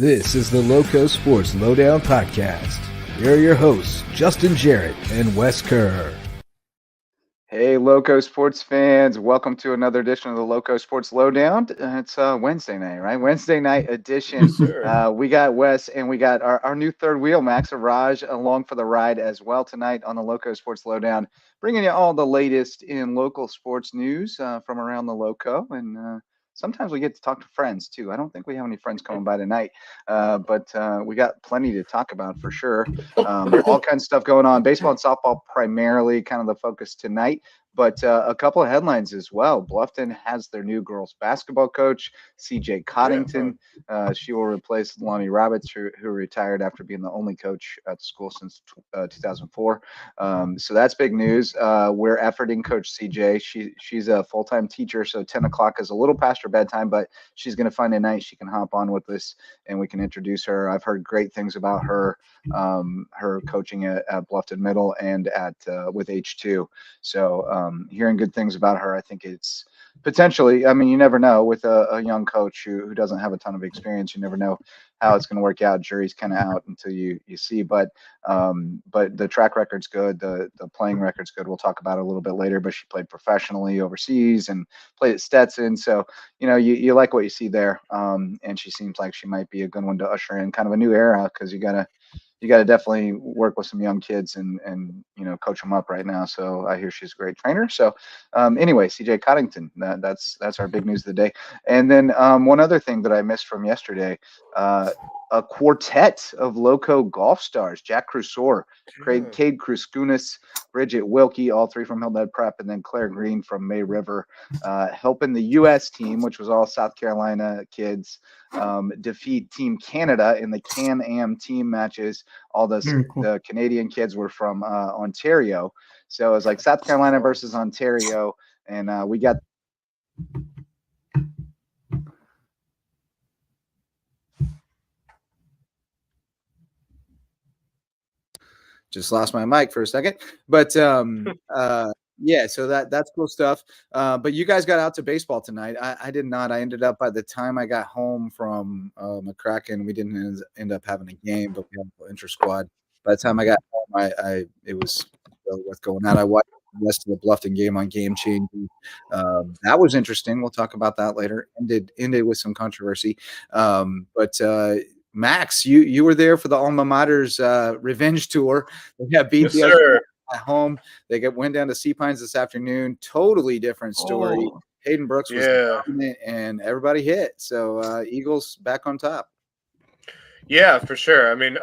This is the LowcoSports Lowdown podcast. Here are your hosts, Justin Jarrett and Wes Kerr. Hey, LowcoSports fans. Welcome to another edition of the LowcoSports Lowdown. It's Wednesday night, right? Wednesday night edition. Yes, we got Wes and we got our new third wheel, Max Arraj, along for the ride as well tonight on the LowcoSports Lowdown, bringing you all the latest in local sports news from around the Lowco. And sometimes we get to talk to friends, too. I don't think we have any friends coming by tonight, but we got plenty to talk about for sure. All kinds of stuff going on. Baseball and softball primarily kind of the focus tonight. But a couple of headlines as well. Bluffton has their new girls basketball coach, CJ Coddington. She will replace Lonnie Roberts, who retired after being the only coach at the school since 2004. So that's big news. We're efforting Coach CJ. She's a full-time teacher, so 10 o'clock is a little past her bedtime, but she's going to find a night she can hop on with us and we can introduce her. I've heard great things about her, her coaching at Bluffton Middle and at with H2. So hearing good things about her, I think it's potentially, I mean, you never know with a young coach who doesn't have a ton of experience. You never know how it's going to work out. Jury's kind of out until you see, but the track record's good. The playing record's good. We'll talk about it a little bit later, but she played professionally overseas and played at Stetson. So, you know, you like what you see there. And she seems like she might be a good one to usher in kind of a new era, because you got to definitely work with some young kids and you know, coach them up right now. So I hear she's a great trainer. So anyway, CJ Coddington, that's our big news of the day. And then one other thing that I missed from yesterday, a quartet of Lowco golf stars: Jack Crusor, Cade Kruskunis, Bridget Wilkie, all three from Hilton Head Prep, and then Claire Green from May River, helping the U.S. team, which was all South Carolina kids, defeat Team Canada in the Can-Am team matches. All the Canadian kids were from Ontario. So it was like South Carolina versus Ontario, and we got just lost my mic for a second, but yeah, so that's cool stuff. But you guys got out to baseball tonight. I did not. I ended up, by the time I got home from McCracken, we didn't end up having a game, but we had an inter squad. By the time I got home, it was really what's going on. I watched the rest of the Bluffton game on Game Changing. That was interesting. We'll talk about that later. Ended with some controversy, but. Max, you were there for the alma mater's revenge tour. They got beat the other at home. They went down to Sea Pines this afternoon. Totally different story. Hayden Brooks was dominant, and everybody hit. So Eagles back on top. Yeah, for sure. I mean,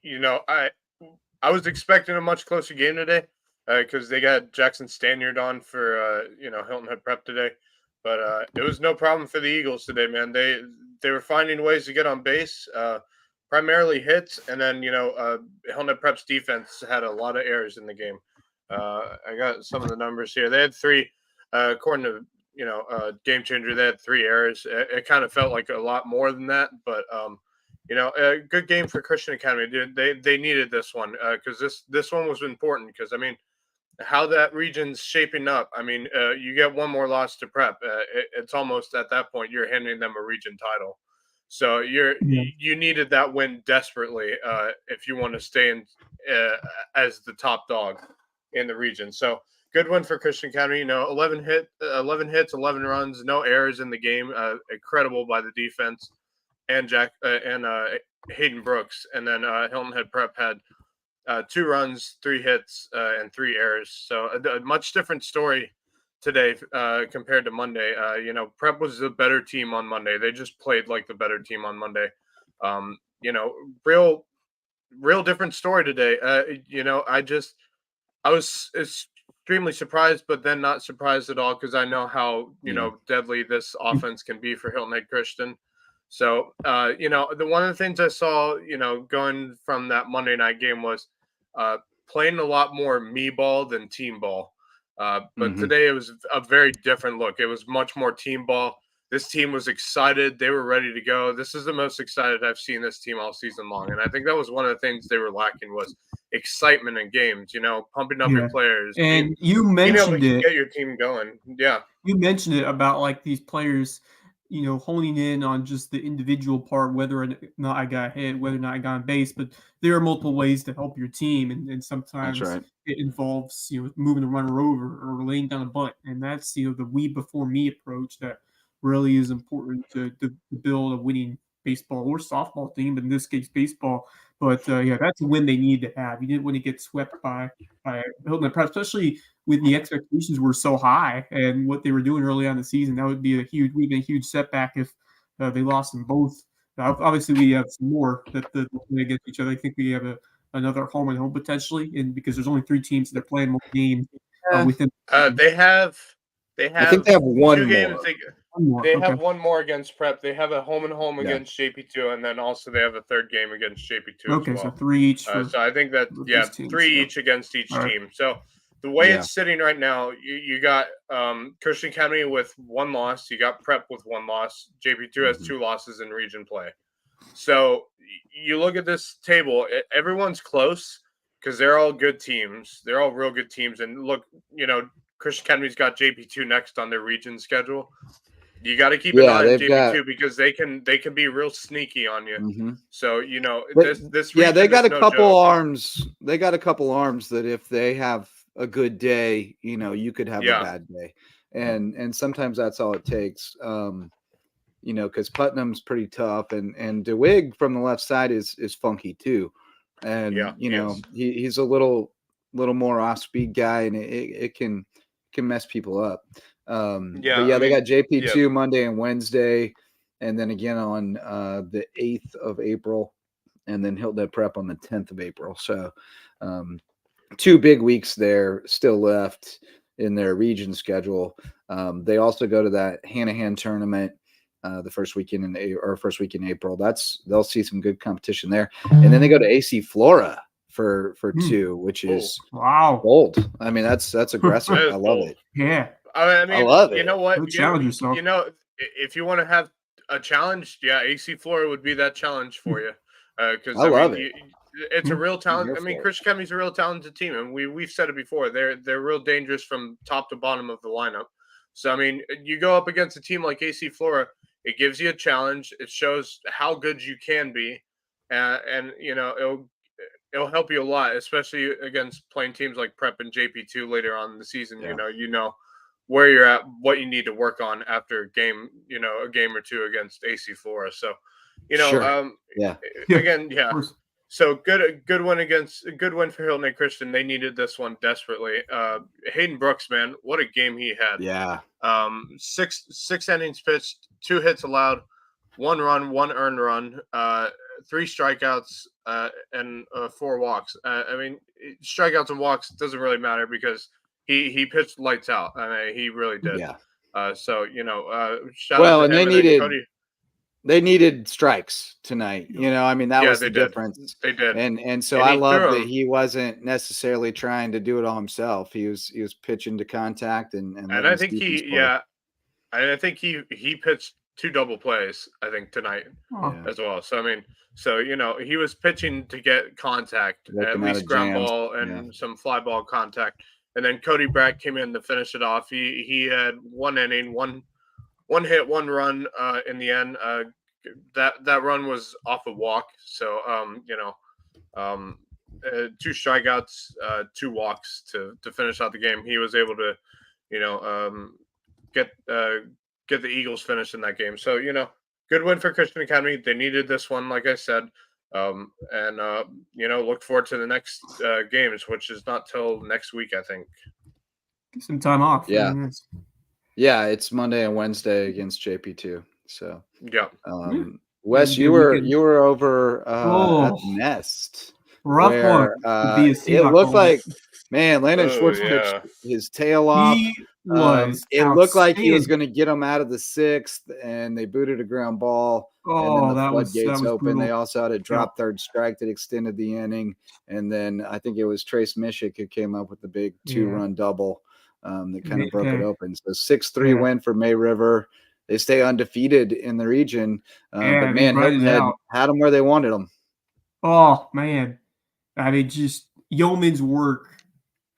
you know, I was expecting a much closer game today because they got Jackson Stanyard on for you know, Hilton Head Prep today. But it was no problem for the Eagles today, man. They were finding ways to get on base, primarily hits, and then, you know, Hilton Head Prep's defense had a lot of errors in the game. I got some of the numbers here. They had three, according to, you know, Game Changer, they had 3 errors. It kind of felt like a lot more than that, but you know, a good game for Christian Academy. They needed this one because this one was important because, I mean, how that region's shaping up. I mean, you get one more loss to Prep. It's almost at that point you're handing them a region title. So you needed that win desperately if you want to stay in as the top dog in the region. So good win for Christian County. You know, 11 hits, 11 runs, no errors in the game. Incredible by the defense and Hayden Brooks. And then Hilton Head Prep had 2 runs, 3 hits, and 3 errors. So a much different story today compared to Monday. You know, Prep was the better team on Monday. They just played like the better team on Monday. You know, real different story today. You know, I was extremely surprised, but then not surprised at all because I know how, you know, deadly this offense can be for Hilton Head Christian. So, you know, one of the things I saw, you know, going from that Monday night game was playing a lot more me ball than team ball. But today it was a very different look. It was much more team ball. This team was excited. They were ready to go. This is the most excited I've seen this team all season long. And I think that was one of the things they were lacking was excitement in games, you know, pumping up your players. And you mentioned it. Get your team going. Yeah. You mentioned it about like these players honing in on just the individual part, whether or not I got hit, whether or not I got on base, but there are multiple ways to help your team, and That's sometimes right. it involves moving the runner over or laying down a bunt, and that's the we before me approach that really is important to build a winning baseball or softball team, but in this case baseball. But yeah, that's a win they need to have. You didn't want to get swept by Hilton Prep, especially when the expectations were so high and what they were doing early on in the season. That would be a huge setback if they lost them both. Obviously, we have some more that play against each other. I think we have another home and home potentially, and because there's only 3 teams that are playing most games within. They have I think they have one 2 more. games. They Have one more against Prep. They have a home and home Yeah. against JP2, and then also they have a 3rd game against JP2 Okay, as well. so 3 each. So I think that these teams, 3 yeah. each against each All right. team. So the way Yeah. it's sitting right now, you got Christian Academy with 1 loss. You got Prep with 1 loss. JP2 has 2 losses in region play. So you look at this table, everyone's close because they're all good teams. They're all real good teams. And look, Christian Academy's got JP2 next on their region schedule. You got to keep an eye on JP2 because they can be real sneaky on you. Mm-hmm. So this they got a no couple joke. arms. They got a couple arms that if they have a good day, you could have a bad day, and sometimes that's all it takes. Because Putnam's pretty tough, and DeWig from the left side is funky too, and he's a little more off speed guy, and it can mess people up. They got JP2 Monday and Wednesday, and then again on the 8th of April, and then Hilton Prep on the 10th of April. So 2 big weeks there still left in their region schedule. They also go to that hand-to-hand tournament the first week in April. They'll see some good competition there, and then they go to AC Flora for 2, which is bold. I mean, that's aggressive. I love it. Yeah. I mean, I love it. You know what? Challenge yourself. If you want to have a challenge, AC Flora would be that challenge for you. Because I love it. It's a real talent. I mean, it. Christian Academy's a real talented team, and we've said it before. They're real dangerous from top to bottom of the lineup. So I mean, you go up against a team like AC Flora, it gives you a challenge. It shows how good you can be, and it'll help you a lot, especially against playing teams like Prep and JP2 later on in the season. Yeah. You know where you're at, what you need to work on after a game or 2 against AC Flora. So, Sure. Again, yeah. So good win for Hilton and Christian. They needed this one desperately. Hayden Brooks, man, what a game he had. Yeah. 6 innings pitched, 2 hits allowed, 1 run, 1 earned run, 3 strikeouts, and 4 walks. I mean, strikeouts and walks doesn't really matter because he pitched lights out. I mean, he really did. Yeah. Shout out to him and Cody. They needed strikes tonight. I mean, that was the difference. They did. And so I love that he wasn't necessarily trying to do it all himself. He was pitching to contact and I think I think he pitched 2 double plays, I think, tonight as well. So I mean, he was pitching to get contact, at least ground ball and some fly ball contact. And then Cody Brack came in to finish it off. He had 1 inning, one hit, 1 run in the end. That run was off a walk. So 2 strikeouts, 2 walks to finish out the game. He was able to, get the Eagles finished in that game. So good win for Christian Academy. They needed this one, like I said. Look forward to the next games, which is not till next week, I think. Some time off. Yeah. Yeah, it's Monday and Wednesday against JP2. So Wes, you were over at the Nest. Rough one. It looked like, man, Landon Schwartz pitched his tail off. It looked like he was going to get him out of the 6th, and they booted a ground ball. And then the floodgates open. Brutal. They also had a drop third strike that extended the inning. And then I think it was Trace Mishik who came up with the big 2-run double that kind of broke it open. So 6-3 win for May River. They stay undefeated in the region. But man, Hilton had them where they wanted them. Oh, man. I mean, just yeoman's work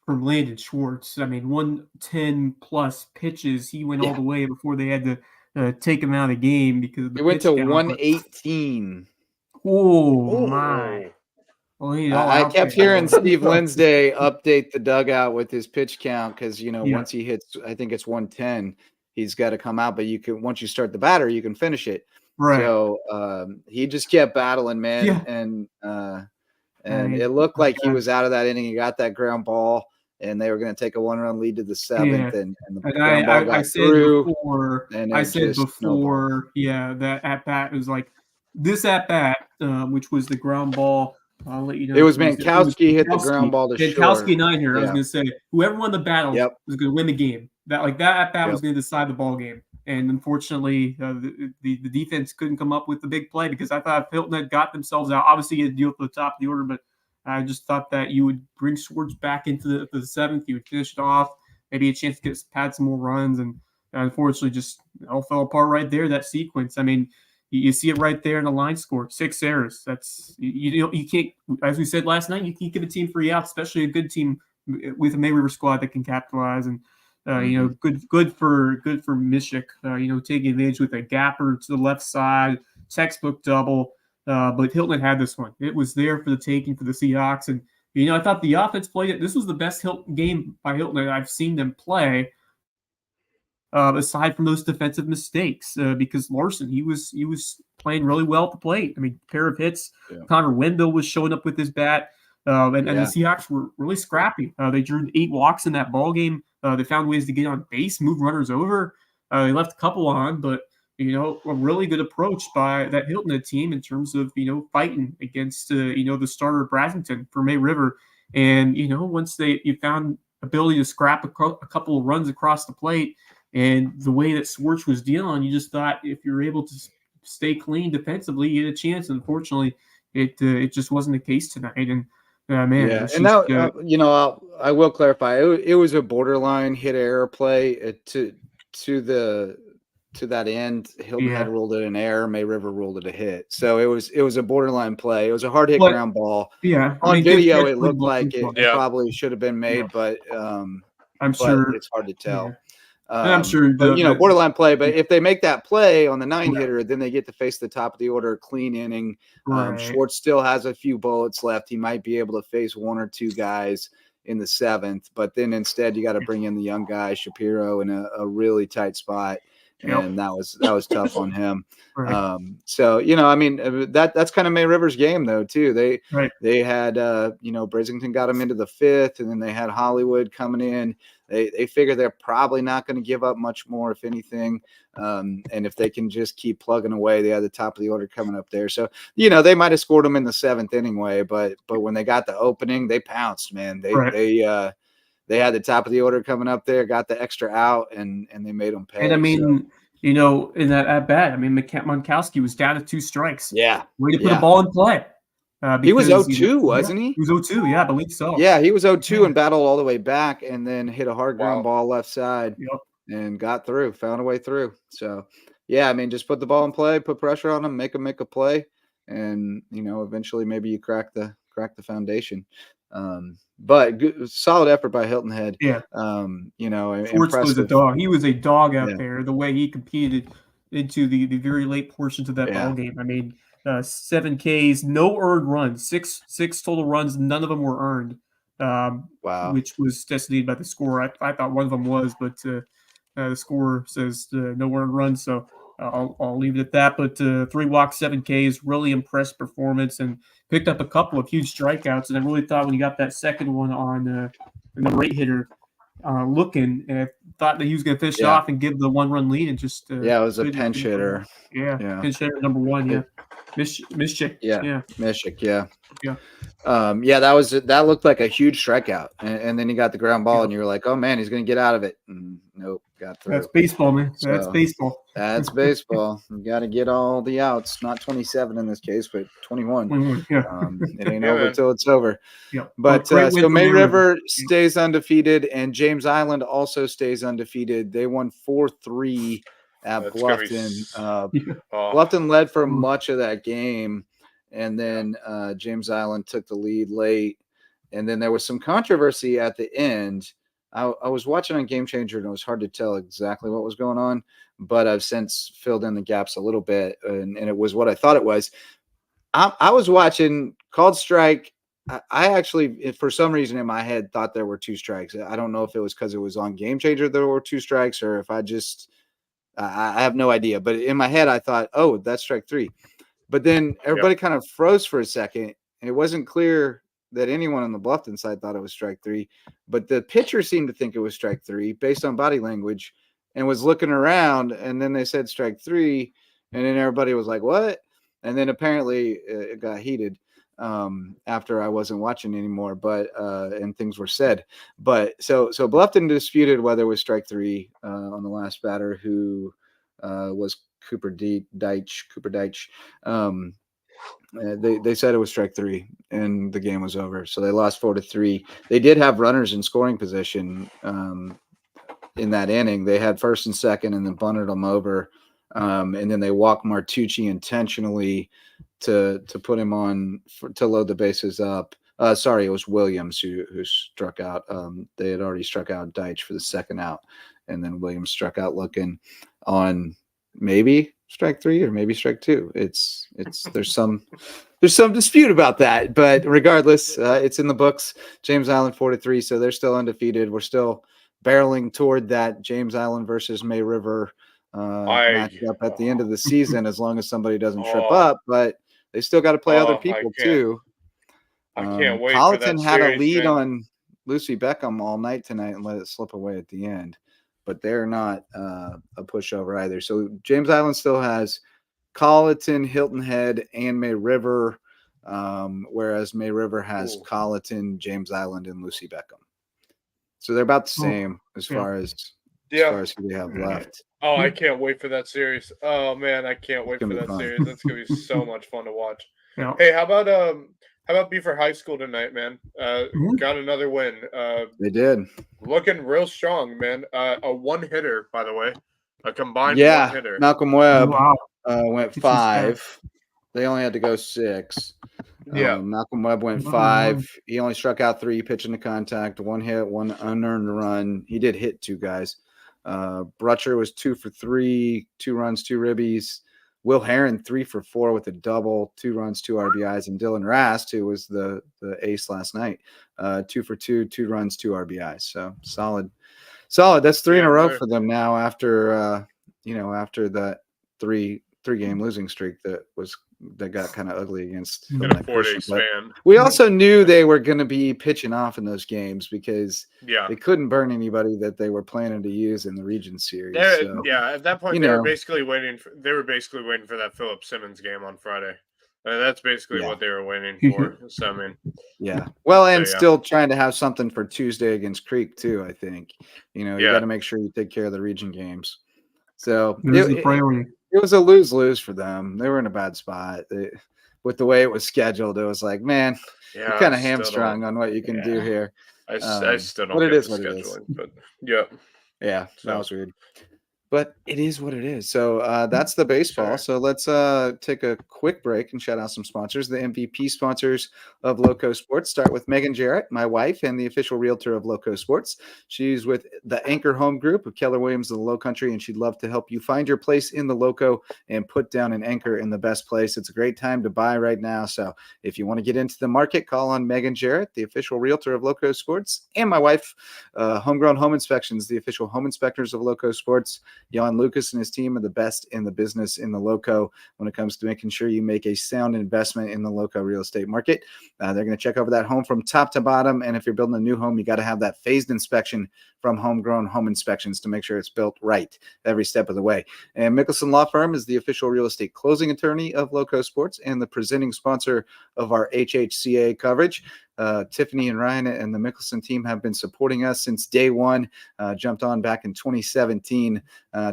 from Landon Schwartz. I mean, 110 plus pitches. He went all the way before they had to take him out of the game because of the It went to pitch count, 118. Oh my! Well, I kept hearing Steve Linsday update the dugout with his pitch count because once he hits, I think it's 110, he's got to come out. But once you start the batter, you can finish it. Right. So he just kept battling, man, Yeah. and it looked like he was out of that inning. He got that ground ball, and they were going to take a 1-run lead to the 7th, and the ground ball got through. I said before, that at bat was like this at bat, which was the ground ball. I'll let you know. It was Mankowski hit the ground ball to short. Mankowski and I here. I was going to say whoever won the battle was going to win the game. That at bat was going to decide the ball game. And unfortunately, the defense couldn't come up with the big play because I thought if Hilton had got themselves out, obviously you had to deal with the top of the order, but I just thought that you would bring Schwartz back into the 7th. You would finish it off, maybe a chance to pad some more runs, and unfortunately, just all fell apart right there. That sequence. I mean, you see it right there in the line score. 6 errors. That's you can't. As we said last night, you can't give a team 3 outs, especially a good team with a May River squad that can capitalize. And good for Mishik. Taking advantage with a gapper to the left side, textbook double. But Hilton had this one. It was there for the taking for the Seahawks. And, I thought the offense played it. This was the best game by Hilton that I've seen them play, aside from those defensive mistakes, because Larson, he was playing really well at the plate. I mean, pair of hits. Yeah. Connor Wendell was showing up with his bat. And the Seahawks were really scrappy. They drew 8 walks in that ball game. They found ways to get on base, move runners over. They left a couple on, but a really good approach by that Hilton team in terms of fighting against the starter of Bradenton for May River. And once you found ability to scrap a couple of runs across the plate, and the way that Schwartz was dealing, you just thought if you're able to stay clean defensively, you had a chance. Unfortunately, it just wasn't the case tonight. And man, and now I will clarify. It was a borderline hit error play to that end. Hilton had ruled it an error. May River ruled it a hit. So it was a borderline play. It was a hard hit ground ball. Yeah, on video it looked like it probably should have been made, but I'm sure it's hard to tell. Yeah. I'm sure, borderline play. But if they make that play on the 9-hitter, then they get to face the top of the order, clean inning. Right. Schwartz still has a few bullets left. He might be able to face 1 or 2 guys in the 7th, but then instead you got to bring in the young guy Shapiro in a really tight spot, and that was tough on him. Right. So that's kind of May River's game though too. They had Brisington got him into the 5th, and then they had Hollywood coming in. They figure they're probably not going to give up much more, if anything. And if they can just keep plugging away, they had the top of the order coming up there. So, they might have scored them in the 7th anyway, but when they got the opening, they pounced, man. They had the top of the order coming up there, got the extra out, and they made them pay. And I mean, in that at bat, Mankowski was down to 2 strikes. Yeah. Way to put the ball in play. He was 0-2, wasn't he? He was 0-2, yeah, I believe so. Yeah, he was 0-2 and battled all the way back, and then hit a hard ground ball left side and got through, found a way through. So, just put the ball in play, put pressure on him, make him make a play, and eventually maybe you crack the foundation. But solid effort by Hilton Head. Yeah. Schwartz was a dog. He was a dog out there. The way he competed into the very late portions of that ball game. I mean, 7 Ks, no earned runs, six total runs. None of them were earned. Wow. Which was designated by the score. I thought one of them was, but the score says no earned runs. So I'll leave it at that. But 3 walks, 7 Ks, really impressed performance, and picked up a couple of huge strikeouts. And I really thought when you got that second one on the right hitter looking, and I thought that he was going to finish off and give the 1-run lead, and just it was a pinch hitter. Pinch hitter number 1. Yeah. Mishik. Mishik. That looked like a huge strikeout, and then he got the ground ball, and you were like, oh man, he's going to get out of it. And nope, got through. That's baseball, man. That's baseball. That's baseball. You got to get all the outs. Not 27 in this case, but 21. It ain't over till it's over. Yeah. But so May River stays undefeated, and James Island also stays undefeated. They won 4-3 at Bluffton. Bluffton led for much of that game, and then James Island took the lead late, and then there was some controversy at the end I was watching on Game Changer, and it was hard to tell exactly what was going on, but I've since filled in the gaps a little bit, and it was what I thought it was. I was watching called strike. I actually, for some reason in my head, thought there were 2 strikes. I don't know if it was because it was on Game Changer there were 2 strikes, or if I have no idea. But in my head, I thought, oh, that's strike 3. But then everybody kind of froze for a second, and it wasn't clear that anyone on the Bluffton side thought it was strike 3. But the pitcher seemed to think it was strike 3 based on body language, and was looking around, and then they said strike 3, and then everybody was like, what? And then apparently it got heated after I wasn't watching anymore, but and things were said. But so Bluffton disputed whether it was strike 3 on the last batter, who was Cooper Deitch. They said it was strike 3, and the game was over. So they lost 4-3. They did have runners in scoring position in that inning. They had first and second, and then bunted them over. And then they walked Martucci intentionally to put him on to load the bases up. Sorry, it was Williams who struck out. They had already struck out Deitch for the second out, and then Williams struck out looking on maybe strike 3 or maybe strike 2. There's some dispute about that, but regardless, it's in the books. James Island 4-3, so they're still undefeated. We're still barreling toward that James Island versus May River matchup at the end of the season, as long as somebody doesn't trip up. But they still got to play other people tpushover I can't wait. Colleton for that had series, a lead man. on Lucy Beckham all night tonight and let it slip away at the end. But they're not a pushover either. So James Island still has Colleton, Hilton Head, and May River, whereas May River has Colleton, James Island, and Lucy Beckham. So they're about the same as far as who they have left. Oh, I can't wait for that series. Oh man, I can't wait for that series. That's gonna be so much fun to watch. Yeah. Hey, how about Beaver High School tonight, man? Got another win. They did. Looking real strong, man. A one-hitter, by the way. A combined one-hitter. Malcolm Webb went 5. They only had to go 6. Yeah. Malcolm Webb went 5. He only struck out 3, pitching to contact, 1 hit, 1 unearned run. He did hit 2 guys. Brutcher was 2 for 3, 2 runs, 2 ribbies. Will Heron 3 for 4 with a double, 2 runs, 2 RBIs, and Dylan Rast, who was the ace last night, 2 for 2, 2 runs, 2 RBIs. So solid. That's 3 in a row for them now after that 3 game losing streak that got kind of ugly against in a 4-day span. We also knew they were going to be pitching off in those games because they couldn't burn anybody that they were planning to use in the region series. At that point they were basically waiting for that Philip Simmons game on Friday. That's basically what they were waiting for. So I mean, still trying to have something for Tuesday against Creek too. I think you got to make sure you take care of the region games. So it was a lose-lose for them. They were in a bad spot. With the way it was scheduled, it was like, man, you're kind of hamstrung on what you can do here. I still don't get the scheduling, but that was weird. But it is what it is. So that's the baseball. So let's take a quick break and shout out some sponsors. The MVP sponsors of LowcoSports start with Megan Jarrett, my wife, and the official realtor of LowcoSports. She's with the Anchor Home Group of Keller Williams of the Lowcountry, and she'd love to help you find your place in the Loco and put down an anchor in the best place. It's a great time to buy right now. So if you want to get into the market, call on Megan Jarrett, the official realtor of LowcoSports, and my wife, Homegrown Home Inspections, the official home inspectors of LowcoSports. Jan Lucas and his team are the best in the business in the Loco when it comes to making sure you make a sound investment in the Loco real estate market. They're going to check over that home from top to bottom. And if you're building a new home, you got to have that phased inspection from Homegrown Home Inspections to make sure it's built right every step of the way. And Mickelson Law Firm is the official real estate closing attorney of LowcoSports and the presenting sponsor of our HHCA coverage. Tiffany and Ryan and the Mickelson team have been supporting us since day one, jumped on back in 2017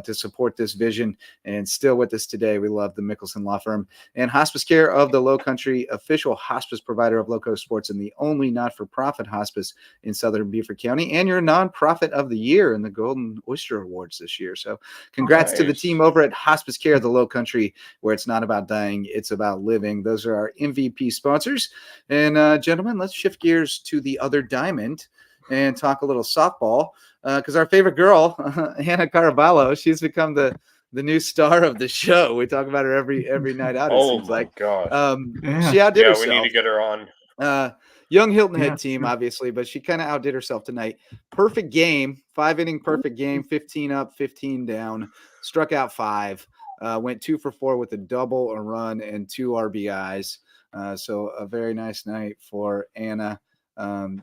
to support this vision, and still with us today. We love the Mickelson Law Firm. And Hospice Care of the Lowcountry, official hospice provider of LowcoSports and the only not-for-profit hospice in Southern Beaufort County, and your nonprofit of the year in the Golden Oyster Awards this year. So congrats to the team over at Hospice Care of the Lowcountry, where it's not about dying, it's about living. Those are our MVP sponsors. And gentlemen, let's shift gears to the other diamond and talk a little softball because our favorite girl, Hannah Caraballo, she's become the new star of the show. We talk about her every night out. It seems like. Gosh. She outdid herself. We need to get her on. Young Hilton Head team, obviously, but she kind of outdid herself tonight. Perfect game, 5-inning perfect game, 15 up, 15 down, struck out 5, went 2 for 4 with a double, a run, and 2 RBIs. So a very nice night for Anna.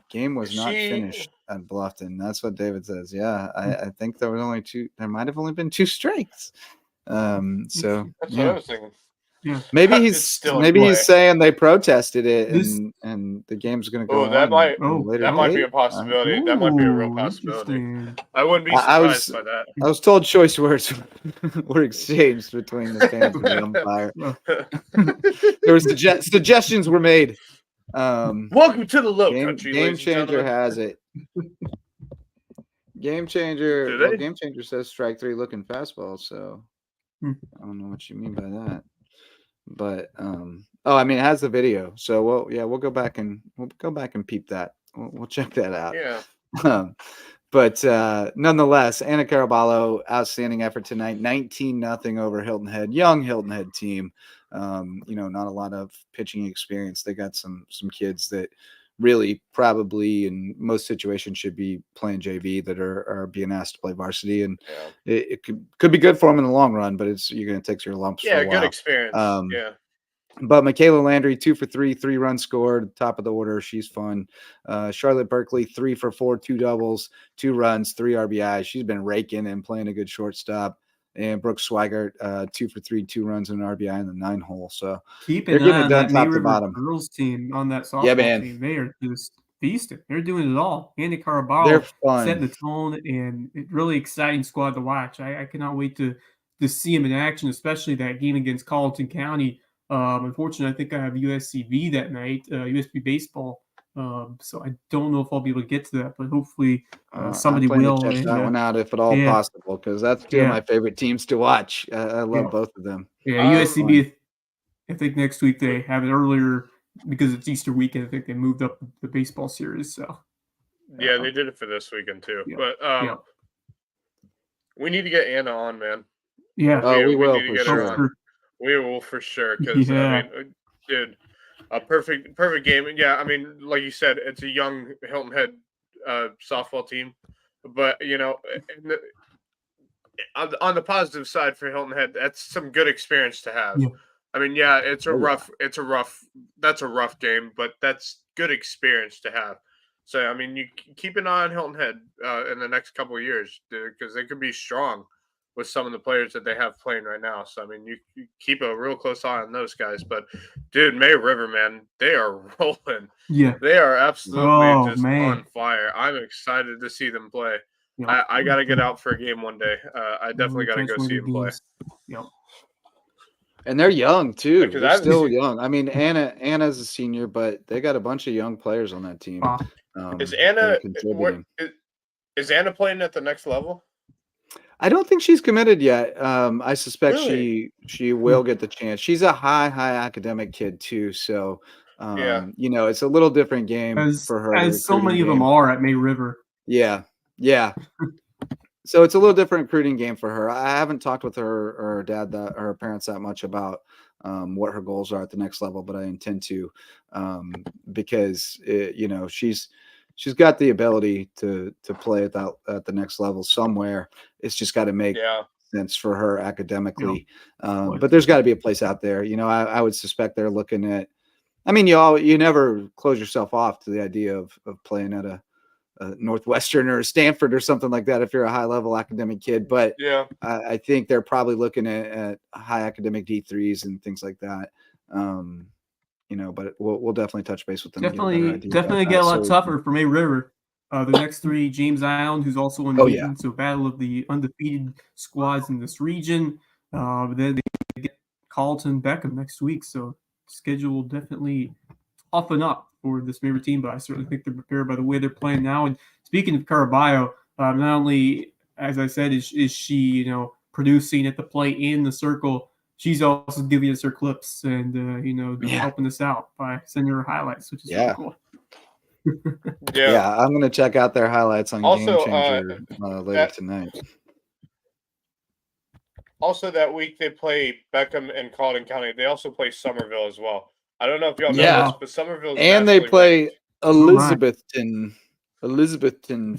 Game was not finished at Bluffton. That's what David says. Yeah, I think there might have only been 2 strikes. So that's what I was thinking. Yeah. Maybe he's saying they protested it and the game's going to go. That might be a possibility. That might be a real possibility. I wouldn't be surprised by that. I was told choice words were exchanged between the fans and the umpire. There was suggestions were made. Welcome to the Lowcountry. Game changer has it. Game changer. Well, game changer says strike 3 looking fastball. So I don't know what you mean by that. But it has the video. So we'll go back and peep that. We'll check that out. Yeah. But nonetheless, Anna Caraballo, outstanding effort tonight. 19-0 over Hilton Head. Young Hilton Head team. Not a lot of pitching experience. They got some kids that really probably in most situations should be playing JV that are being asked to play varsity, and it could be good for them in the long run, but you're going to take your lumps. Yeah, for a while. Good experience. But Michaela Landry, 2 for 3, 3 runs scored, top of the order. She's fun. Charlotte Berkeley, 3 for 4, 2 doubles, 2 runs, 3 RBIs. She's been raking and playing a good shortstop. And Brooke Swigert, 2 for 3, 2 runs and an RBI in the 9-hole. So keep an eye on that May River girls team on that softball team. They are just feasting. They're doing it all. Andy Caraballo set the tone, and it's really exciting squad to watch. I cannot wait to see them in action, especially that game against Colleton County. Unfortunately, I think I have USCB that night, USP baseball. So I don't know if I'll be able to get to that, but hopefully somebody will. Check that one out if at all possible, because that's 2 of my favorite teams to watch. I love both of them. Yeah, USCB. I think next week they have it earlier because it's Easter weekend. I think they moved up the baseball series. So yeah, they did it for this weekend too. Yeah. But we need to get Anna on, man. Yeah, we will for sure. We will for sure, because dude. A perfect game. Yeah, I mean, like you said, it's a young Hilton Head softball team, but on the positive side for Hilton Head, that's some good experience to have. Yeah. I mean, that's a rough game, but that's good experience to have. So I mean, you keep an eye on Hilton Head in the next couple of years, because they could be strong with some of the players that they have playing right now. So, I mean, you keep a real close eye on those guys. But, dude, May River, man, they are rolling. Yeah. They are absolutely on fire. I'm excited to see them play. Yep. I got to get out for a game one day. I definitely got to go see them play. Yep. And they're young, too. They're still young. I mean, Anna's a senior, but they got a bunch of young players on that team. Is Anna playing at the next level? I don't think she's committed yet. I suspect she will get the chance. She's a high academic kid too, so it's a little different game for her. As so many of them are at May River. Yeah. So it's a little different recruiting game for her. I haven't talked with her or her dad or her parents that much about what her goals are at the next level, but I intend to, because she's got the ability to play at the next level somewhere. It's just got to make sense for her academically. But there's got to be a place out there. I would suspect they're looking at. I mean, you never close yourself off to the idea of playing at a Northwestern or a Stanford or something like that if you're a high level academic kid. But I think they're probably looking at high academic D3s and things like that. But we'll definitely touch base with them. Definitely get a lot tougher for May River. The next 3, James Island, who's also unbeaten. So battle of the undefeated squads in this region. Then they get Carlton Beckham next week. So schedule will definitely toughen up for this May River team, but I certainly think they're prepared by the way they're playing now. And speaking of Caraballo, not only, as I said, is she producing at the plate in the circle, she's also giving us her clips and helping us out by sending her highlights, which is really cool. Yeah, I'm gonna check out their highlights on Also, Game Changer later tonight. Also, that week they play Beckham and Colleton County. They also play Somerville as well. I don't know if y'all know Yeah. this, but Somerville And they play Elizabethton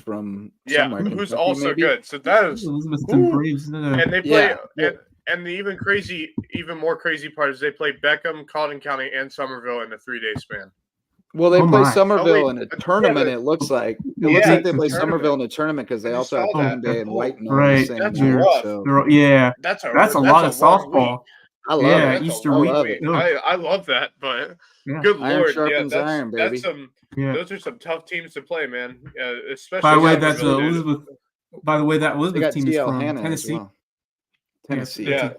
from somewhere. who's Kentucky, also maybe? good. So that is Elizabethton Braves. and they play and the even more crazy part is they play Beckham, Colleton County, and Somerville in a 3-day span. Well, they play Somerville in a but tournament. It looks like they play Somerville in a tournament because they also have King Bay and White on the same That's year. rough. So that's a lot of softball. I love it. Easter I week. love it. I love that, but good iron lord, sharpens iron, baby. Those are some tough teams to play, man. Especially by the way, that's Elizabeth. By the way, that Elizabeth team is from Tennessee. Well. Tennessee. Yeah.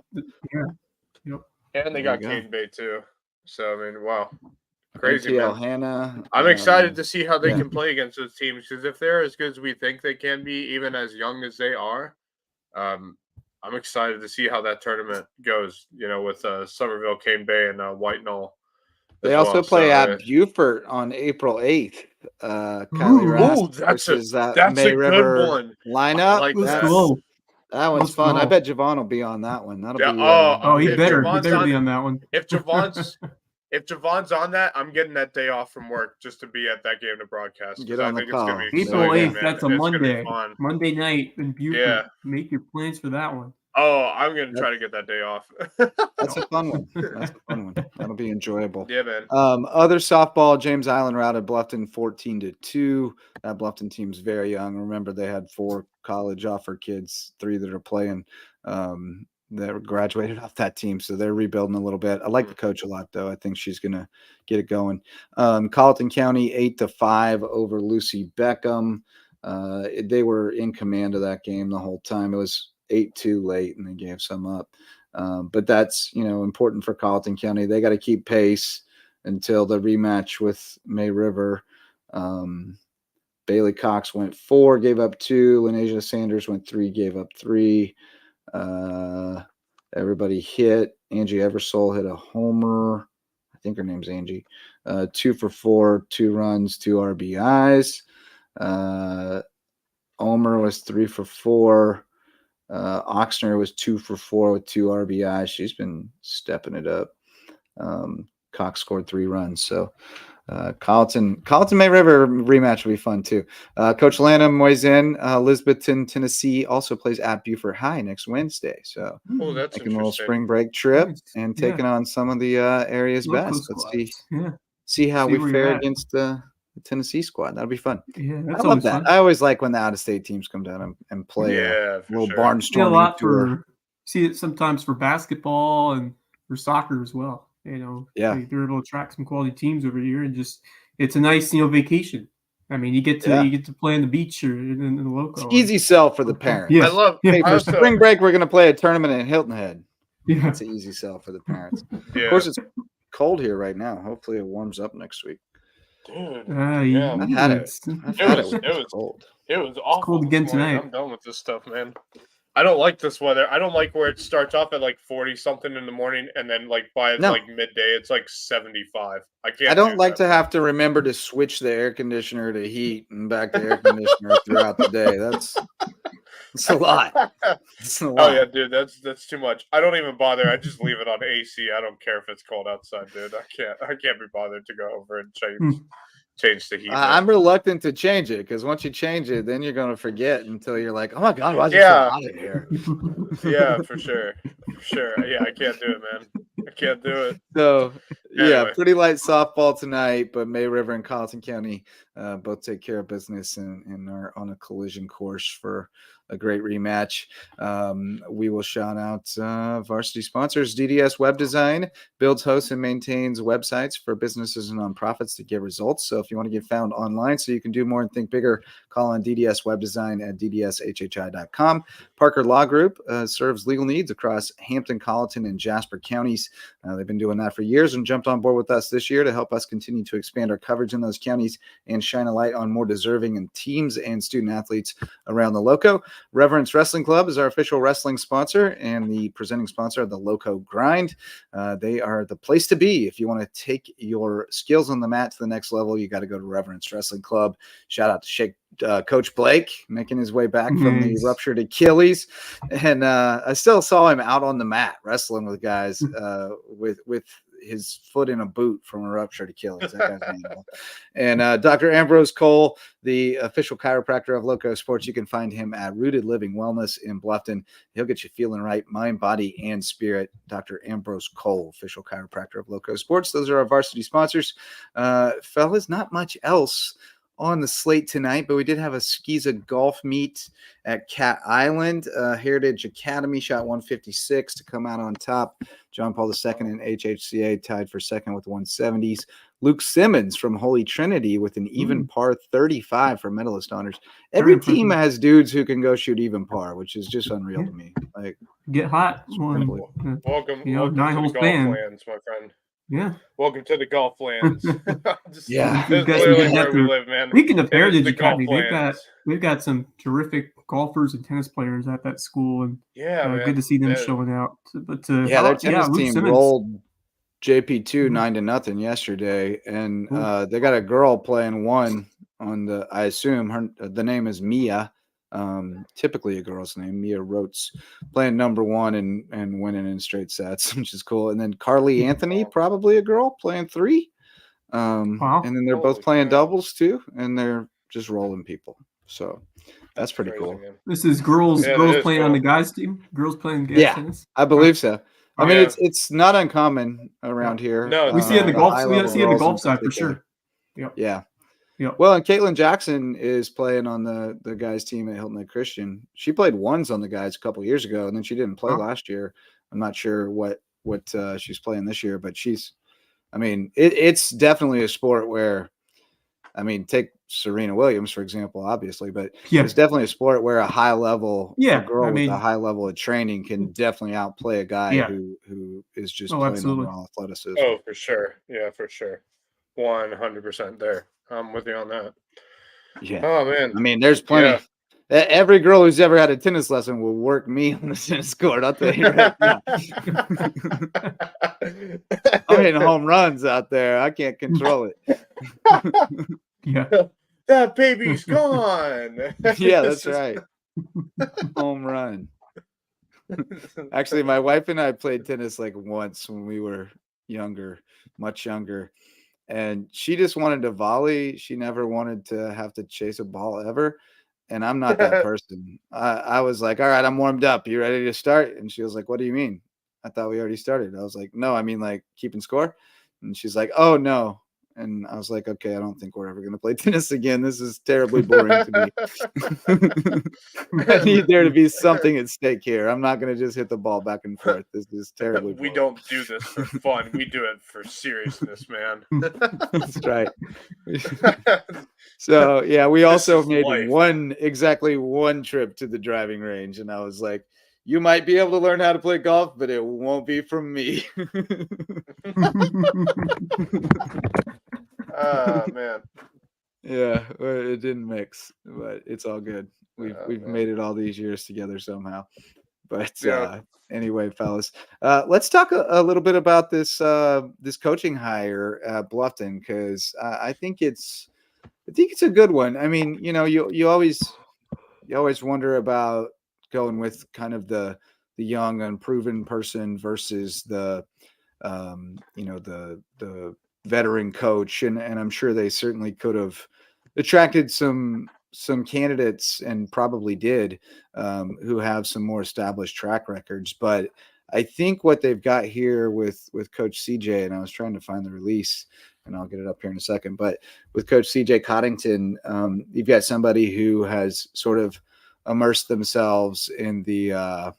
Yep. And they got King Bay too. So I mean, wow. Crazy, TL man. Hannah. I'm excited to see how they can play against those teams because if they're as good as we think they can be, even as young as they are, I'm excited to see how that tournament goes. With Somerville, Cane Bay, and White Knoll. They also play at Beaufort on April 8th. Kylie Rask that's May River good one. Lineup. Like that one's fun. I bet Javon will be on that one. That'll be he better be on that one. If Javon's on that, I'm getting that day off from work just to be at that game to broadcast. Get on the call. April 8th, that's a Monday. Monday night in Beaufort. Yeah. Make your plans for that one. Oh, I'm going to try to get that day off. That's a fun one. That'll be enjoyable. Yeah, man. Other softball, James Island routed Bluffton 14-2. That Bluffton team's very young. Remember, they had 4 college offer kids, 3 that are playing. That graduated off that team, so they're rebuilding a little bit. I like the coach a lot, though. I think she's going to get it going. Colleton County 8-5 over Lucy Beckham. They were in command of that game the whole time. It was 8-2 late, and they gave some up. But that's important for Colleton County. They got to keep pace until the rematch with May River. Bailey Cox went 4, gave up 2. Lenasia Sanders went 3, gave up 3. Everybody hit. Angie Eversole hit a homer. I think her name's Angie. 2 for 4, 2 runs, 2 RBIs. Omer was 3 for 4. Oxner was 2 for 4 with 2 RBIs. She's been stepping it up. Cox scored 3 runs. So Colleton May River rematch will be fun too. Coach Lanham weighs in. Elizabethton, Tennessee also plays at Beaufort High next Wednesday. So that's taking a little spring break trip and taking on some of the area's best. Let's see how we fare against the Tennessee squad. That'll be fun. Yeah, I love that. Fun. I always like when the out-of-state teams come down and play a little barnstorming tour. See it sometimes for basketball and for soccer as well. They're able to attract some quality teams over here, and it's a nice vacation. I mean, you get to play on the beach or in the Loco. It's easy sell for the parents. Yes. I love. Hey, for spring break, we're going to play a tournament in Hilton Head. Yeah, it's an easy sell for the parents. Of course, it's cold here right now. Hopefully, it warms up next week. Dude, I've had it. It was cold. It was awful. It's cold again tonight. I'm done with this stuff, man. I don't like this weather. I don't like where it starts off at like 40 something in the morning, and then by midday it's like 75. I don't like to have to remember to switch the air conditioner to heat and back to air conditioner throughout the day. It's a lot. It's a lot. Oh yeah, dude, that's too much. I don't even bother. I just leave it on AC. I don't care if it's cold outside, dude. I can't be bothered to go over and change the heat. I'm reluctant to change it because once you change it, then you're going to forget until you're like, oh my God, why is it so hot in here? Yeah, for sure. Yeah, I can't do it, man. I can't do it. So, anyway. Pretty light softball tonight, but May River and Colleton County both take care of business and are on a collision course for a great rematch. We will shout out varsity sponsors. DDS Web Design builds, hosts, and maintains websites for businesses and nonprofits to get results. So if you want to get found online so you can do more and think bigger, call on DDS Web Design at ddshhi.com. Parker Law Group serves legal needs across Hampton, Colleton, and Jasper counties. They've been doing that for years and jumped on board with us this year to help us continue to expand our coverage in those counties and shine a light on more deserving and teams and student athletes around the Lowco. Reverence Wrestling Club is our official wrestling sponsor and the presenting sponsor of the Lowco Grind. They are the place to be. If you want to take your skills on the mat to the next level, you got to go to Reverence Wrestling Club. Shout out to Coach Blake making his way back from the ruptured Achilles. And I still saw him out on the mat wrestling with guys with his foot in a boot from a ruptured Achilles. That guy's animal. And Dr. Ambrose Cole, the official chiropractor of LowcoSports, you can find him at Rooted Living Wellness in Bluffton. He'll get you feeling right, mind, body, and spirit. Dr. Ambrose Cole, official chiropractor of LowcoSports. Those are our varsity sponsors. Fellas, not much else on the slate tonight, but we did have a Skiza golf meet at Cat Island. Heritage Academy shot 156 to come out on top. John Paul II and HHCA tied for second with 170s. Luke Simmons from Holy Trinity with an even par 35 for medalist honors. Every team has dudes who can go shoot even par, which is just unreal to me. Like, get hot. Welcome, welcome to the golf lands, my friend. Yeah. Welcome to the golf lands. Yeah. This is literally where we live, man. Speaking of Heritage Academy, we've got some terrific golfers and tennis players at that school, and good to see them showing out. But their tennis team rolled JP2 9-0 yesterday, and they got a girl playing one on the. I assume the name is Mia. Typically a girl's name, Mia Rotes, playing number one and winning in straight sets, which is cool. And then Carly Anthony, probably a girl, playing 3. And then they're both playing doubles too, and they're just rolling people. So that's pretty cool. Man. This is girls playing on the guys team. Girls playing guys tennis. I believe so. I mean, it's not uncommon around here. No, we see it in the golf. We see it in the golf side for sure. Yeah. Yeah. Well, and Caitlin Jackson is playing on the guys team at Hilton Head Christian. She played ones on the guys a couple years ago, and then she didn't play last year. I'm not sure what she's playing this year, but it's definitely a sport where, take Serena Williams, for example, obviously, but it's definitely a sport where a high level, a girl with a high level of training can definitely outplay a guy who is just playing on raw athleticism. Oh, for sure. Yeah, for sure. 100% there. I'm with you on that. Yeah. Oh, man. There's plenty. Yeah. Every girl who's ever had a tennis lesson will work me on the tennis court. I'll tell you right now. I'm hitting home runs out there. I can't control it. That baby's gone. Yeah, that's right. Home run. Actually, my wife and I played tennis like once when we were younger, much younger. And she just wanted to volley. She never wanted to have to chase a ball ever. And I'm not that person. I was like, all right, I'm warmed up. You ready to start? And she was like, what do you mean? I thought we already started. I was like, no, I mean like keeping score. And she's like, oh, no. And I was like, okay, I don't think we're ever going to play tennis again. This is terribly boring to me. I need there to be something at stake here. I'm not going to just hit the ball back and forth. This is terribly boring. We don't do this for fun. We do it for seriousness, man. That's right. So, yeah, we also made exactly one trip to the driving range. And I was like, you might be able to learn how to play golf, but it won't be from me. Oh, man. Yeah, it didn't mix, but it's all good. We've made it all these years together somehow. But anyway, fellas, let's talk a little bit about this coaching hire at Bluffton, because I think it's a good one. I mean, you always wonder about going with kind of the young, unproven person versus the veteran coach, and I'm sure they certainly could have attracted some candidates, and probably did, who have some more established track records. But I think what they've got here with Coach CJ, and I was trying to find the release, and I'll get it up here in a second, but with Coach CJ Coddington, you've got somebody who has sort of immersed themselves in the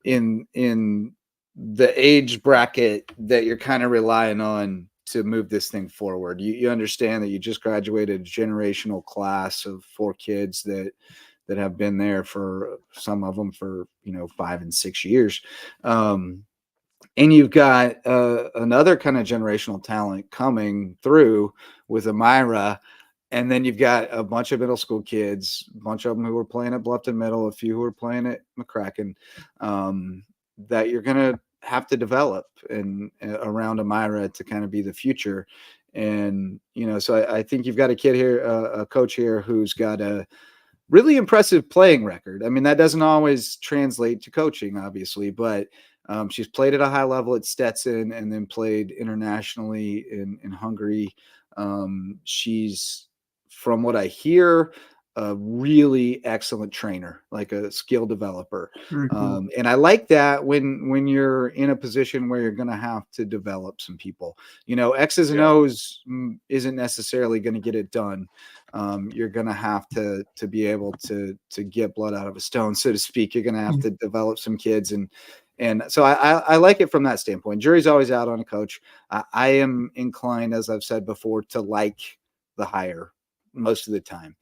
in the age bracket that you're kind of relying on to move this thing forward. You understand that you just graduated a generational class of 4 kids that have been there, for some of them for 5 and 6 years, and you've got another kind of generational talent coming through with Amira. And then you've got a bunch of middle school kids, a bunch of them who were playing at Bluffton Middle, a few who were playing at McCracken, that you're going to have to develop and around Amira to kind of be the future. And, so I think you've got a kid here, a coach here who's got a really impressive playing record. I mean, that doesn't always translate to coaching, obviously, but she's played at a high level at Stetson and then played internationally in Hungary. She's, from what I hear, a really excellent trainer, like a skill developer. Cool. And I like that when you're in a position where you're going to have to develop some people, X's and O's isn't necessarily going to get it done. You're going to have to be able to get blood out of a stone, so to speak. You're going to have to develop some kids. And so I like it from that standpoint. Jury's always out on a coach. I am inclined, as I've said before, to like the hire most of the time,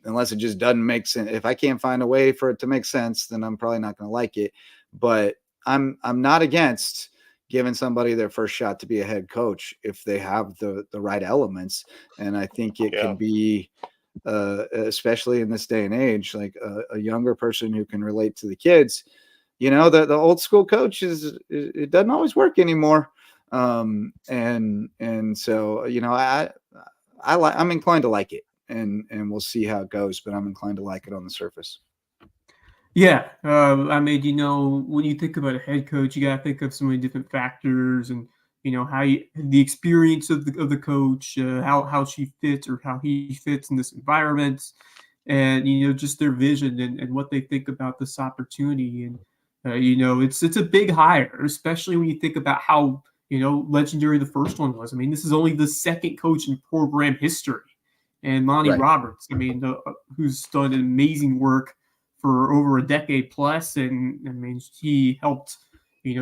unless it just doesn't make sense. If I can't find a way for it to make sense, then I'm probably not going to like it. But I'm not against giving somebody their first shot to be a head coach if they have the right elements. And I think it can be, especially in this day and age, like a younger person who can relate to the kids. The old school coach it doesn't always work anymore. And so, I'm inclined to like it, and we'll see how it goes, but I'm inclined to like it on the surface. Yeah. I mean, when you think about a head coach, you got to think of so many different factors and, how the experience of the coach, how she fits or how he fits in this environment, and, just their vision and what they think about this opportunity. And, it's a big hire, especially when you think about how, legendary the first one was. I mean, this is only the second coach in program history. And Monty Roberts, I mean, who's done amazing work for over a decade plus. And I mean, he helped,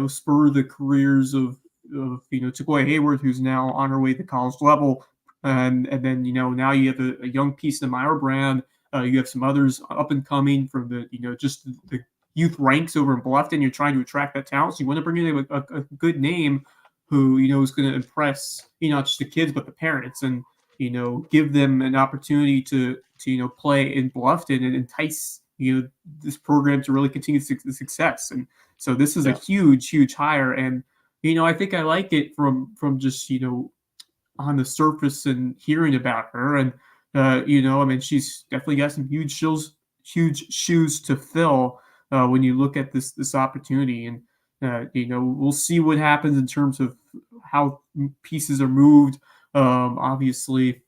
spur the careers of Takoya Hayward, who's now on her way to college level. And then, now you have a young piece of Myra Brown. You have some others up and coming from the, just the youth ranks over in Bluffton. You're trying to attract that talent. So you want to bring in a good name who, is going to impress, not just the kids, but the parents, and, give them an opportunity to play in Bluffton and entice, this program to really continue the success. And so this is a huge hire. And, I think I like it from just, on the surface and hearing about her. And, I mean, she's definitely got some huge shoes to fill when you look at this opportunity. And, we'll see what happens in terms of how pieces are moved. Obviously,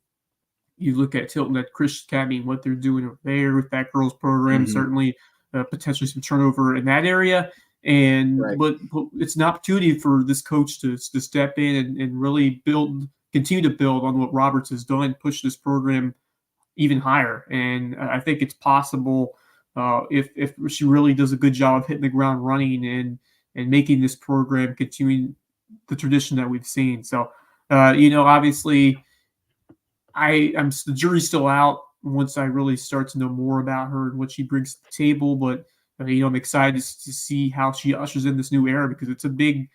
you look at Tilton at Christian Academy and what they're doing over there with that girls program, certainly potentially some turnover in that area. And but it's an opportunity for this coach to step in and really continue to build on what Roberts has done, push this program even higher. And I think it's possible if she really does a good job of hitting the ground running and making this program continuing the tradition that we've seen. So, obviously, the jury's still out once I really start to know more about her and what she brings to the table. But I'm excited to see how she ushers in this new era, because it's a big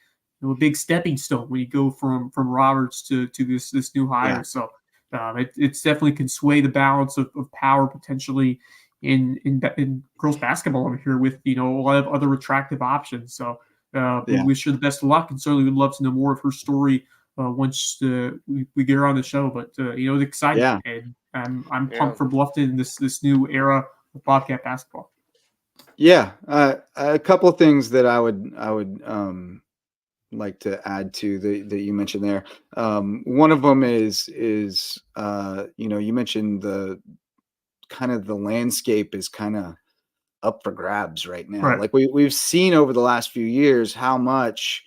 stepping stone when you go from Roberts to this new hire. Yeah. So it's definitely can sway the balance of power potentially in girls basketball over here with a lot of other attractive options. So we wish her the best of luck, and certainly would love to know more of her story once we get her on the show. But it's exciting, and I'm pumped for Bluffton in this new era of Bobcat basketball. Yeah, a couple of things that I would like to add to that you mentioned there. One of them is you mentioned the landscape is kind of up for grabs right now. Right. Like we've seen over the last few years how much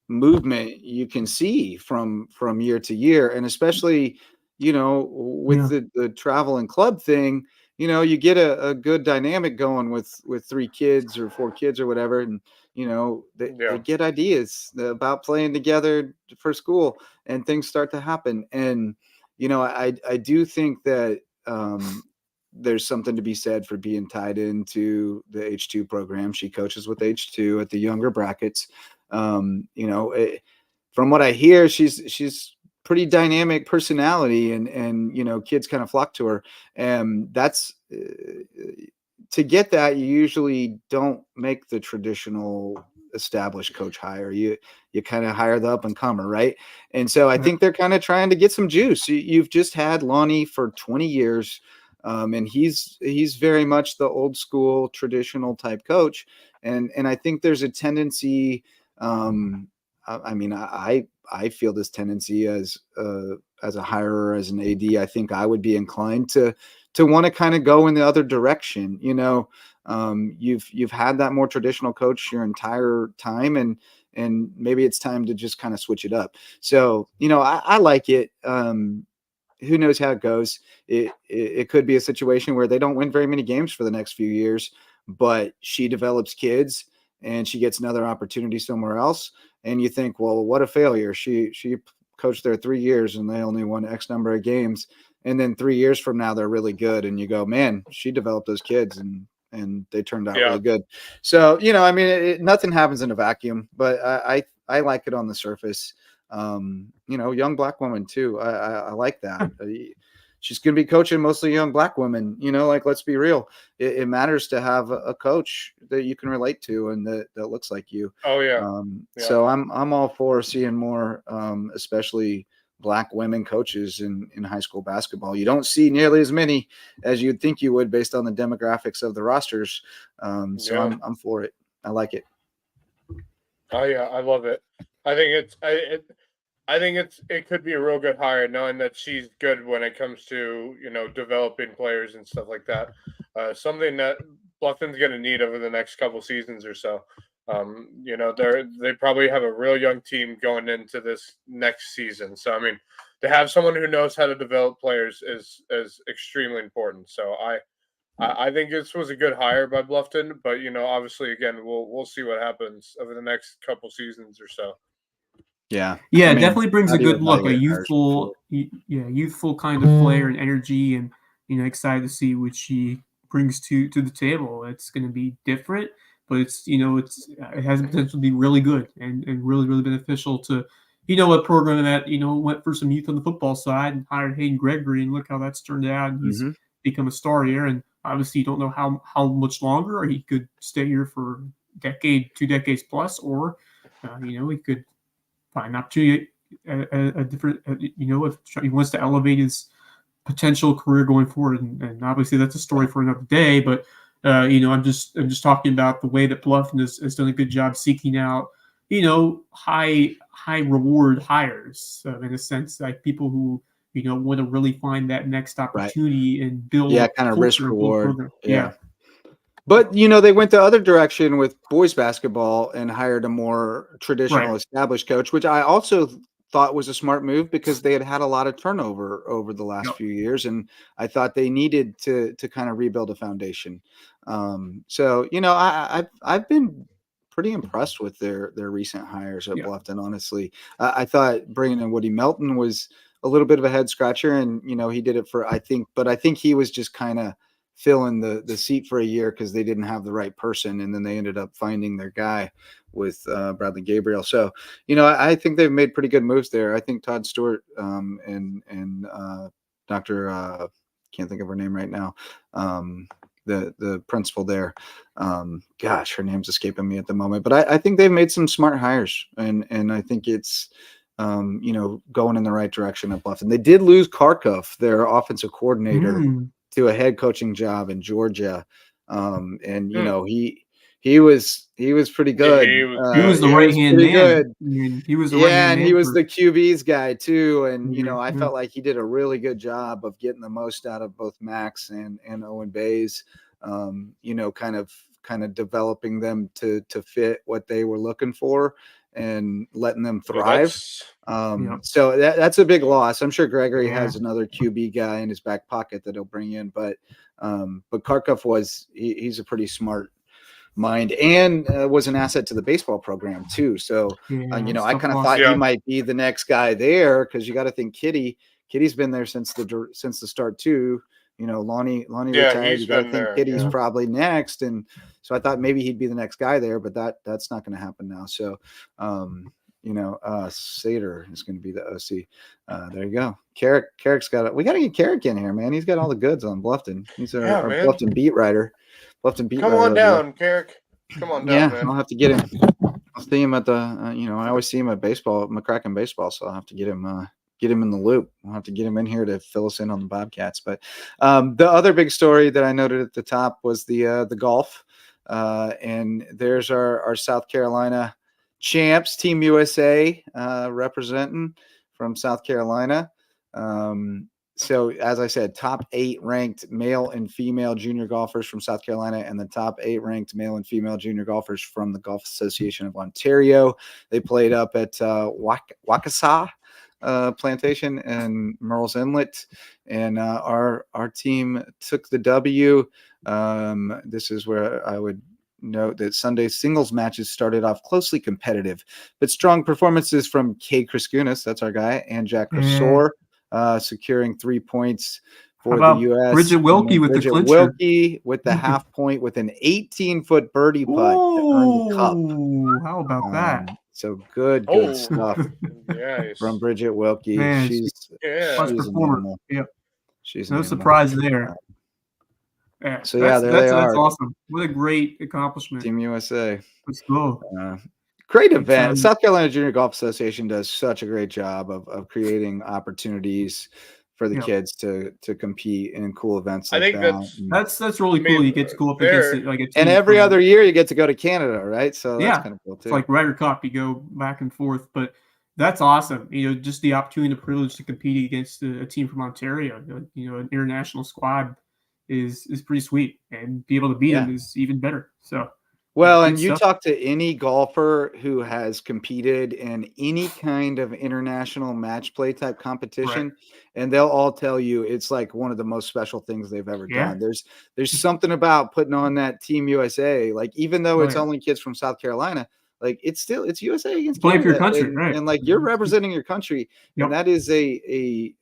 movement you can see from year to year, and especially with the travel and club thing. You get a good dynamic going with 3 kids or 4 kids or whatever. And, they get ideas about playing together for school, and things start to happen. And, I do think that there's something to be said for being tied into the H2 program. She coaches with H2 at the younger brackets. From what I hear, she's pretty dynamic personality, and kids kind of flock to her. And that's to get that, you usually don't make the traditional established coach hire. You kind of hire the up and comer, right? And so I think they're kind of trying to get some juice. You've just had Lonnie for 20 years. And he's very much the old school traditional type coach. And I think there's a tendency, I feel this tendency as a hirer, as an AD. I think I would be inclined to want to kind of go in the other direction. You've had that more traditional coach your entire time, and maybe it's time to just kind of switch it up. So, I like it. Who knows how it goes? It could be a situation where they don't win very many games for the next few years, but she develops kids and she gets another opportunity somewhere else. And you think, well, what a failure. She coached there 3 years and they only won X number of games. And then 3 years from now, they're really good. And you go, man, she developed those kids and they turned out really good. So, nothing happens in a vacuum, but I like it on the surface. Young black woman too. I like that. She's going to be coaching mostly young black women, let's be real. It matters to have a coach that you can relate to and that looks like you. Oh yeah. So I'm all for seeing more, especially black women coaches in high school basketball. You don't see nearly as many as you'd think you would based on the demographics of the rosters. I'm for it. I like it. Oh yeah. I love it. I think it could be a real good hire, knowing that she's good when it comes to developing players and stuff like that. Something that Bluffton's going to need over the next couple seasons or so. They probably have a real young team going into this next season. So to have someone who knows how to develop players is extremely important. So I think this was a good hire by Bluffton, but obviously again we'll see what happens over the next couple seasons or so. Yeah, it definitely brings a good look, a youthful kind of flair and energy, and excited to see what she brings to the table. It's going to be different, but it has the potential to be really good and really, really beneficial to a program that went for some youth on the football side and hired Hayden Gregory, and look how that's turned out. And he's become a star here, and obviously you don't know how much longer, or he could stay here for a decade, 2 decades plus, or he could find an opportunity, a different, if he wants to elevate his potential career going forward, and obviously that's a story for another day. But I'm just talking about the way that Bluffton has done a good job seeking out, high reward hires, in a sense, like people who want to really find that next opportunity and build kind of risk reward. Yeah. But, they went the other direction with boys basketball and hired a more traditional established coach, which I also thought was a smart move because they had a lot of turnover over the last few years. And I thought they needed to kind of rebuild a foundation. So, I've been pretty impressed with their recent hires at Bluffton, honestly. I thought bringing in Woody Melton was a little bit of a head scratcher, and, he did it I think he was just kind of filling the seat for a year because they didn't have the right person, and then they ended up finding their guy with Bradley Gabriel. So I think they've made pretty good moves there. I think Todd Stewart and Dr. Can't think of her name right now, the principal there, her name's escaping me at the moment, but I think they've made some smart hires, and I think it's going in the right direction at Bluffton. They did lose Kharkov, their offensive coordinator, to a head coaching job in Georgia. He was pretty good. He was the right hand man. Good. He was the right hand man. He was the QB's guy too. And I felt like he did a really good job of getting the most out of both Max and Owen Bays. Kind of developing them to fit what they were looking for and letting them thrive. So that's a big loss. I'm sure Gregory has another QB guy in his back pocket that he'll bring in, but Kharkov he's a pretty smart mind and was an asset to the baseball program too. So I kind of thought he might be the next guy there, because you got to think Kitty's been there since the start too. Lonnie retired. You got to think Kitty's probably next, and so I thought maybe he'd be the next guy there, but that's not going to happen now. So Sater is going to be the OC. There you go. Carrick's got it. We got to get Kerrick in here, man. He's got all the goods on Bluffton. He's our Bluffton beat writer. Come on down, Kerrick. Come on down, man. I'll have to get him. I'll see him at the, I always see him at baseball, McCracken baseball. So I'll have to get him in the loop. We'll have to get him in here to fill us in on the Bobcats. But the other big story that I noted at the top was the golf. And there's our South Carolina champs, Team USA, representing from South Carolina. So as I said, top 8 ranked male and female junior golfers from South Carolina, and the top 8 ranked male and female junior golfers from the Golf Association of Ontario. They played up at Waukesha Plantation and Murrells Inlet, and our team took the W. This is where I would note that Sunday's singles matches started off closely competitive, but strong performances from Kay Kriskunas, that's our guy, and Jack Ressor, securing 3 points for the U.S. Bridget Wilkie with the clincher. Wilkie with the half point with an 18-foot birdie putt to earn the cup. How about that? So good stuff from Bridget Wilkie. Man, she's performer. Yep. She's no surprise there. Yeah, so there they are. That's awesome. What a great accomplishment. Team USA. Let's go. Great event. South Carolina Junior Golf Association does such a great job of creating opportunities for the kids to compete in cool events. I think that's really cool. You get to go up against it like a team. And every other year you get to go to Canada, right? So that's kind of cool too. It's like Ryder Cup. You go back and forth, but that's awesome. Just the opportunity and the privilege to compete against a team from Ontario. An international squad is pretty sweet, and be able to beat them is even better. So. Well, and you talk to any golfer who has competed in any kind of international match play type competition, and they'll all tell you it's like one of the most special things they've ever done. There's something about putting on that Team USA, like even though it's only kids from South Carolina, like it's USA against play for your country, and like you're representing your country, and that is a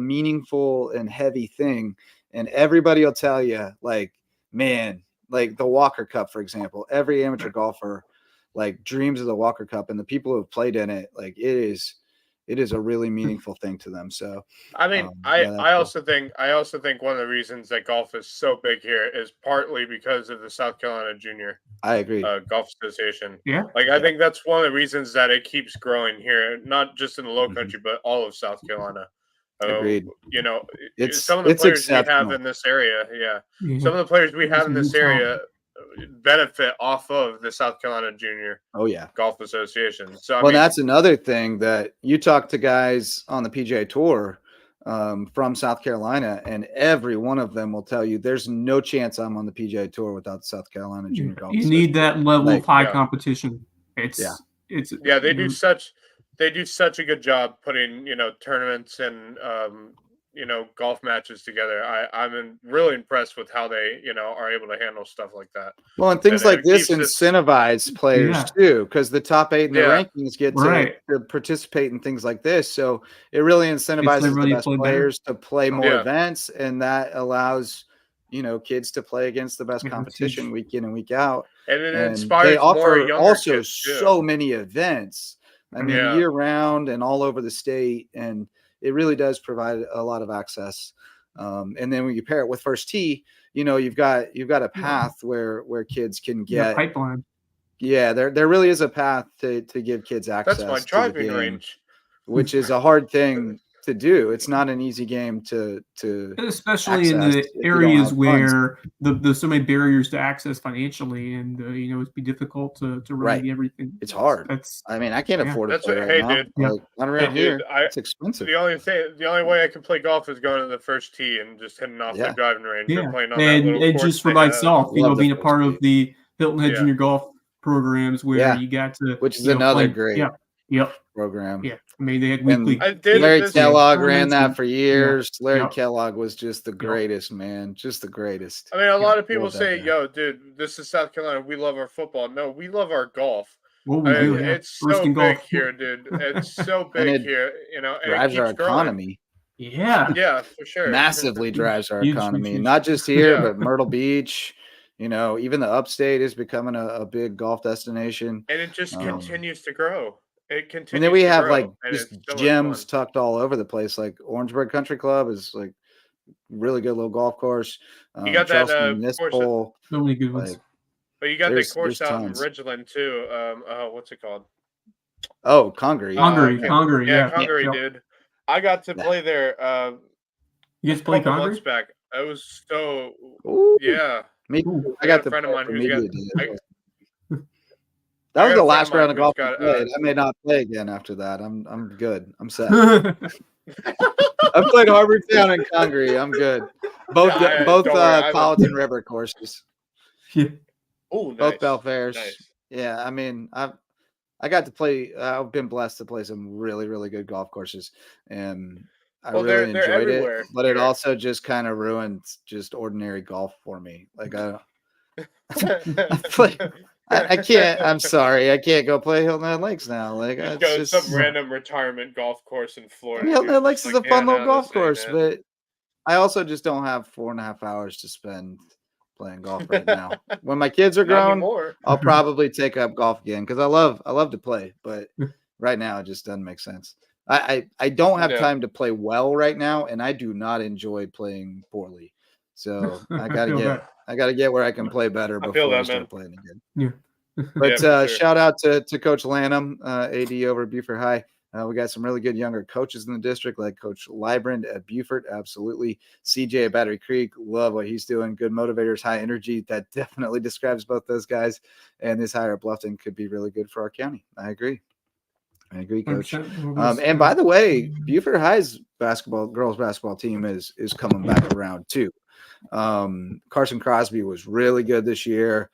meaningful and heavy thing. And everybody will tell you, like, man. Like the Walker Cup, for example, every amateur golfer like dreams of the Walker Cup, and the people who have played in it, like it is a really meaningful thing to them. So, I mean, I also think one of the reasons that golf is so big here is partly because of the South Carolina Junior. I agree. Golf Association. Yeah. Like I think that's one of the reasons that it keeps growing here, not just in the Lowcountry, but all of South Carolina. Agreed. Some of the players we have in this area, some of the players we have in this area benefit off of the South Carolina Junior Golf Association. So that's another thing that you talk to guys on the PGA Tour from South Carolina, and every one of them will tell you there's no chance I'm on the PGA Tour without South Carolina Junior Golf. You need that level of high competition. They do such a good job putting, tournaments and, golf matches together. I'm really impressed with how they, are able to handle stuff like that. Well, and things like this incentivize players too, because the top 8 in the rankings get to participate in things like this. So it really incentivizes the best players to play more events, and that allows, kids to play against the best competition week in and week out. And it inspires they offer more younger also kids too. So many events. I mean, year round and all over the state, and it really does provide a lot of access. And then when you pair it with First Tee, you've got a path where kids can get pipeline. Yeah, there really is a path to give kids access. That's my driving range, which is a hard thing to do. It's not an easy game to especially in the areas where there's so many barriers to access financially, and it'd be difficult to really everything. It's hard. I can't afford it. Dude. Like, not here. It's expensive. The only way I can play golf is going to the First Tee and just hitting off the driving range and playing on that little course just for myself, being a part of the Hilton Head Junior Golf programs where you got to, which is another great program. Yeah, I mean they had weekly. Larry Kellogg ran that for years. Larry Kellogg was just the greatest, man, just the greatest. I mean, a lot of people say, "Yo, dude, this is South Carolina. We love our football." No, we love our golf. Well, we do. It's so big here, dude. It's so big here. And drives our economy. Yeah, for sure. Massively drives our economy, not just here, but Myrtle Beach. Even the upstate is becoming a big golf destination, and it just continues to grow. It continues. And then we to have grow, like and just it's so much gems fun. tucked all over the place. Like Orangeburg Country Club is like really good little golf course. You got that Charleston course, Municipal, So many good ones. like but you got the there's course out in tons. Ridgeland too. What's it called? Oh, Congaree. Congaree, yeah. Congaree, Yeah. dude. I got to play there You a guys play couple months Congaree? back. It was so Ooh, yeah. me Ooh. too. I got a friend of mine who's got. That was got the a friend last of mine round of who's golf I got, played. I may not play again after that. I'm good. I'm set. I've played Harbortown and Congaree. I'm good. Both don't worry, Colleton River courses. Yeah. Oh, Both nice. Belfairs. Nice. Yeah, I mean, I got to play. I've been blessed to play some really, really good golf courses, and I really they're enjoyed it. everywhere But it here. also just kind of ruined just ordinary golf for me. Like I can't. I'm sorry. I can't go play Hilton Head Lakes now. Like Just it's go to just some random retirement golf course in Florida. Hilton Head Lakes is a fun little golf this course, ain't it. but I also just don't have 4.5 hours to spend playing golf right now. When my kids are Not grown, anymore. I'll probably take up golf again because I love to play, but right now it just doesn't make sense. I don't have time to play well right now, and I do not enjoy playing poorly. So I gotta get where I can play better before I start playing again. Yeah. But sure. shout out to Coach Lanham, AD over at Buford High. We got some really good younger coaches in the district, like Coach Librand at Buford. Absolutely. CJ at Battery Creek. Love what he's doing. Good motivators, high energy. That definitely describes both those guys. And this hire at Bluffton could be really good for our county. I agree, Coach. And by the way, Buford High's girls basketball team is coming back around too. Carson Crosby was really good this year.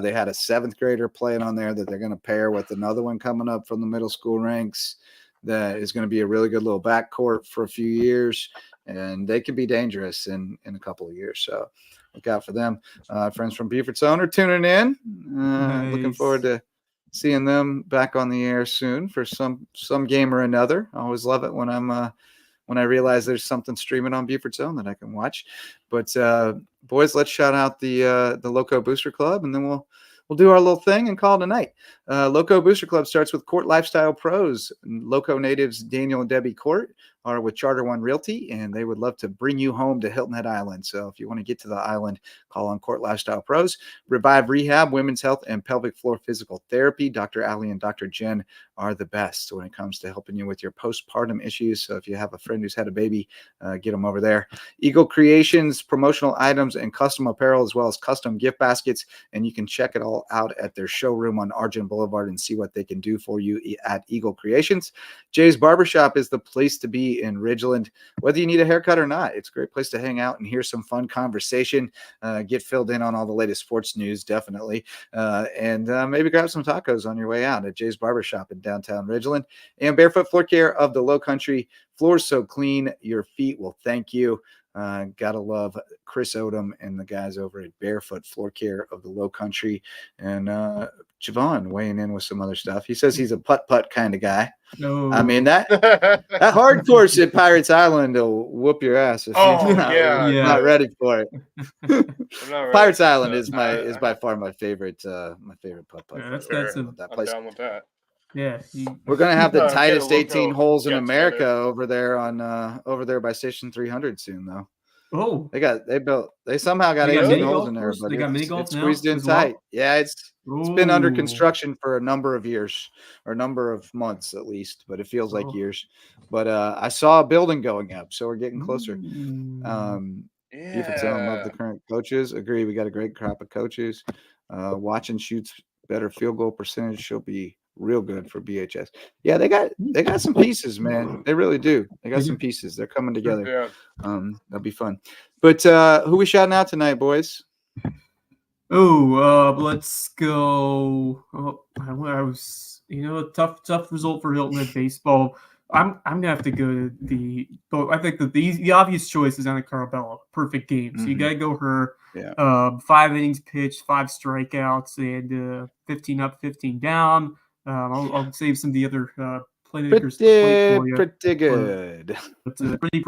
They had a 7th grader playing on there that they're going to pair with another one coming up from the middle school ranks. That is going to be a really good little backcourt for a few years, and they could be dangerous in a couple of years. So look out for them. Friends from Buford's Own are tuning in. Nice. Looking forward to seeing them back on the air soon for some game or another. I always love it when I realize there's something streaming on Buford's Own that I can watch. But boys, let's shout out the Lowco Booster Club, and then we'll do our little thing and call it a night. Lowco Booster Club starts with Court Lifestyle Pros. Lowco natives Daniel and Debbie Court are with Charter One Realty, and they would love to bring you home to Hilton Head Island. So if you want to get to the island, call on Court Lifestyle Pros. Revive Rehab, Women's Health, and Pelvic Floor Physical Therapy. Dr. Ali and Dr. Jen are the best when it comes to helping you with your postpartum issues. So if you have a friend who's had a baby, get them over there. Eagle Creations, promotional items and custom apparel, as well as custom gift baskets. And you can check it all out at their showroom on Argent Boulevard and see what they can do for you at Eagle Creations. Jay's Barbershop is the place to be in Ridgeland. Whether you need a haircut or not, it's a great place to hang out and hear some fun conversation, get filled in on all the latest sports news, definitely, and maybe grab some tacos on your way out at Jay's Barbershop in downtown Ridgeland. And Barefoot Floor Care of the Lowcountry. Floors so clean, your feet will thank you. Gotta love Chris Odom and the guys over at Barefoot Floor Care of the Lowcountry. And Javon weighing in with some other stuff. He says he's a putt-putt kind of guy. No. I mean, that hard course at Pirates Island will whoop your ass if you're not ready for it. Pirates Island is by far my favorite putt-putt. Yeah, that's I'm down with that. Yeah, we're gonna have the tightest 18 holes in get America together. over there by Station 300 soon, though. Oh, they somehow got They got 18 mini holes golf in there, course? but They got mini it's golf now squeezed in as well? tight. Yeah, it's been under Ooh. construction for a number of years or a number of months at least, but it feels like years. But I saw a building going up, so we're getting closer. Buford's Own, love the current coaches. Agree, we got a great crop of coaches. Watch and shoots better field goal percentage. She'll be real good for BHS. Yeah, they got some pieces, man. They really do. They got some pieces. They're coming together. Yeah. That'll be fun. But who we shouting out tonight, boys? Let's go. Oh, I was, a tough result for Hilton Head baseball. I'm gonna have to go to I think that the obvious choice is Anna Carabella. Perfect game. So you gotta go her. Yeah. 5 innings pitched, 5 strikeouts, and 15 up, 15 down. I'll save some of the other playmakers for you. Pretty good. But, pretty.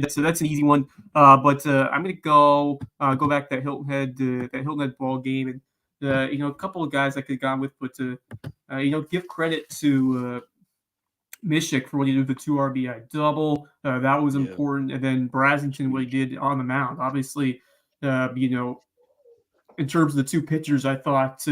So that's an easy one. But I'm gonna go back to that Hilton Head ball game, and a couple of guys I could have gone with, but give credit to Mishik for what he did with the 2 RBI double. That was important. And then Brasington, what he did on the mound. Obviously, in terms of the two pitchers, I thought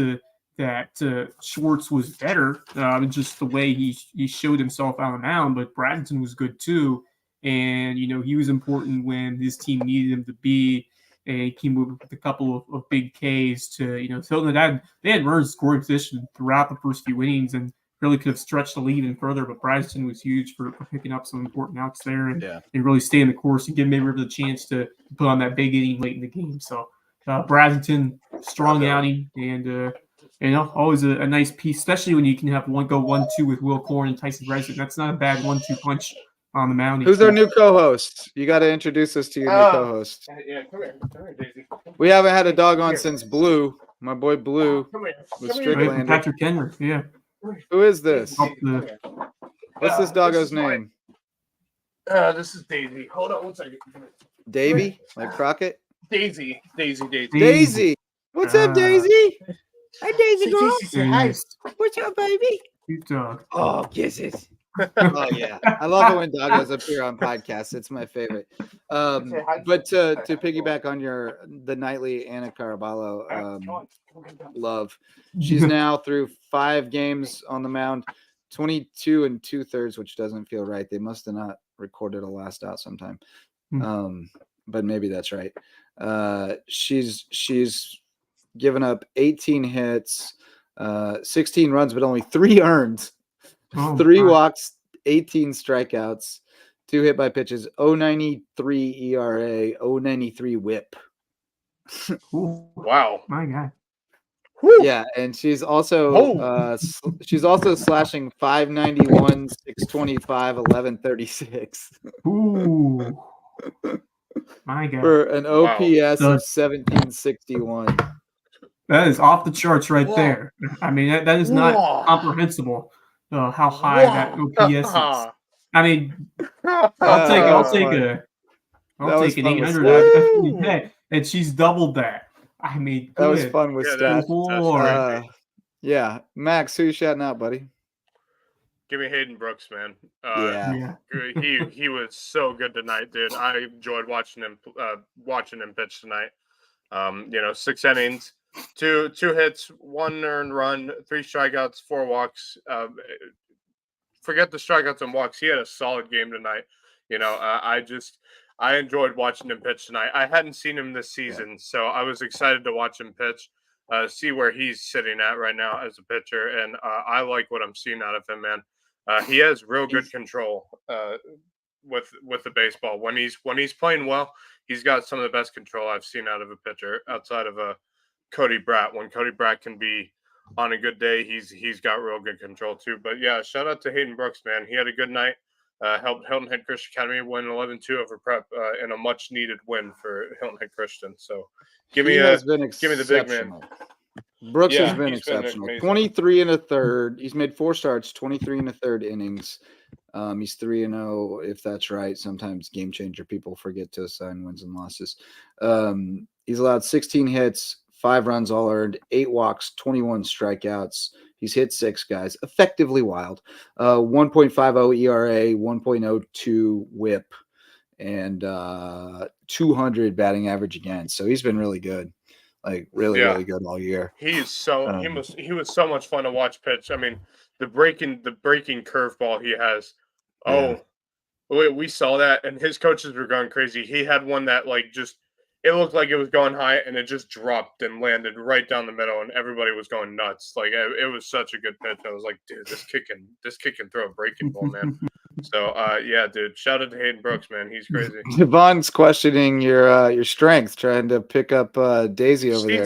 that Schwartz was better, just the way he showed himself on the mound. But Brasington was good too, and he was important when his team needed him to be. And he came with a couple of big Ks to so that they had runners scoring position throughout the first few innings and really could have stretched the lead even further. But Brasington was huge for picking up some important outs there and really staying the course and giving May River the chance to put on that big inning late in the game. So Brasington, strong outing, and always a nice piece, especially when you can have go 1-2 with Will Korn and Tyson Bryson. That's not a bad 1-2 punch on the mound. Who's our new co-host? You got to introduce us to your new co-host. Yeah, come here, Daisy. We haven't had a dog on since Blue. My boy Blue with Strickland. Patrick Henry, yeah. Who is this? What's this doggo's name? This is Daisy. Hold on one second. Davy? Like Crockett? Daisy. Daisy. What's up, Daisy? Hi, Daisy girl. Say hi. What's up, baby? Cute dog. Oh, kisses. Oh, yeah. I love it when doggos appear on podcasts. It's my favorite. But to piggyback on the nightly Anna Caraballo love, she's now through 5 games on the mound, 22 2/3, which doesn't feel right. They must have not recorded a last out sometime. But maybe that's right. She's given up 18 hits, 16 runs, but only 3 earned. 3 walks, 18 strikeouts, 2 hit by pitches, 0.93 ERA, 0.93 WHIP. Wow, my God. Yeah, and she's also slashing 591, 625, 1136. Ooh, my God! For an OPS of 1761. That is off the charts right there. I mean, that is not comprehensible. How high that OPS is. I mean, I'll take an 800, and she's doubled that. I mean, that was fun with stats. Right. Yeah, Max, who you shouting out, buddy? Give me Hayden Brooks, man. He was so good tonight, dude. I enjoyed watching him pitch tonight. 6 innings. Two hits, 1 earned run, 3 strikeouts, 4 walks. Forget the strikeouts and walks. He had a solid game tonight. I enjoyed watching him pitch tonight. I hadn't seen him this season, so I was excited to watch him pitch, see where he's sitting at right now as a pitcher, and I like what I'm seeing out of him, man. He has real good control with the baseball. When he's playing well, he's got some of the best control I've seen out of a pitcher outside of Cody Bratt. When Cody Bratt can be on a good day, he's got real good control too. But yeah, shout out to Hayden Brooks, man. He had a good night. Helped Hilton Head Christian Academy win 11-2 over Prep in a much needed win for Hilton Head Christian. So give me the big man. Brooks has been exceptional. 23 1/3. He's made 4 starts, 23 1/3 innings. He's 3-0, if that's right. Sometimes game changer people forget to assign wins and losses. He's allowed 16 hits, 5 runs all earned, 8 walks, 21 strikeouts. He's hit 6 guys, effectively wild. 1.50 ERA, 1.02 WHIP, and 200 batting average against. So he's been really good. Like really good all year. He was so much fun to watch pitch. I mean, the breaking curveball he has. We saw that, and his coaches were going crazy. He had one that it looked like it was going high, and it just dropped and landed right down the middle, and everybody was going nuts. Like it was such a good pitch. I was like, dude, this kid can throw a breaking ball, man. So dude, shout out to Hayden Brooks, man. He's crazy. Devon's questioning your strength, trying to pick up Daisy over there.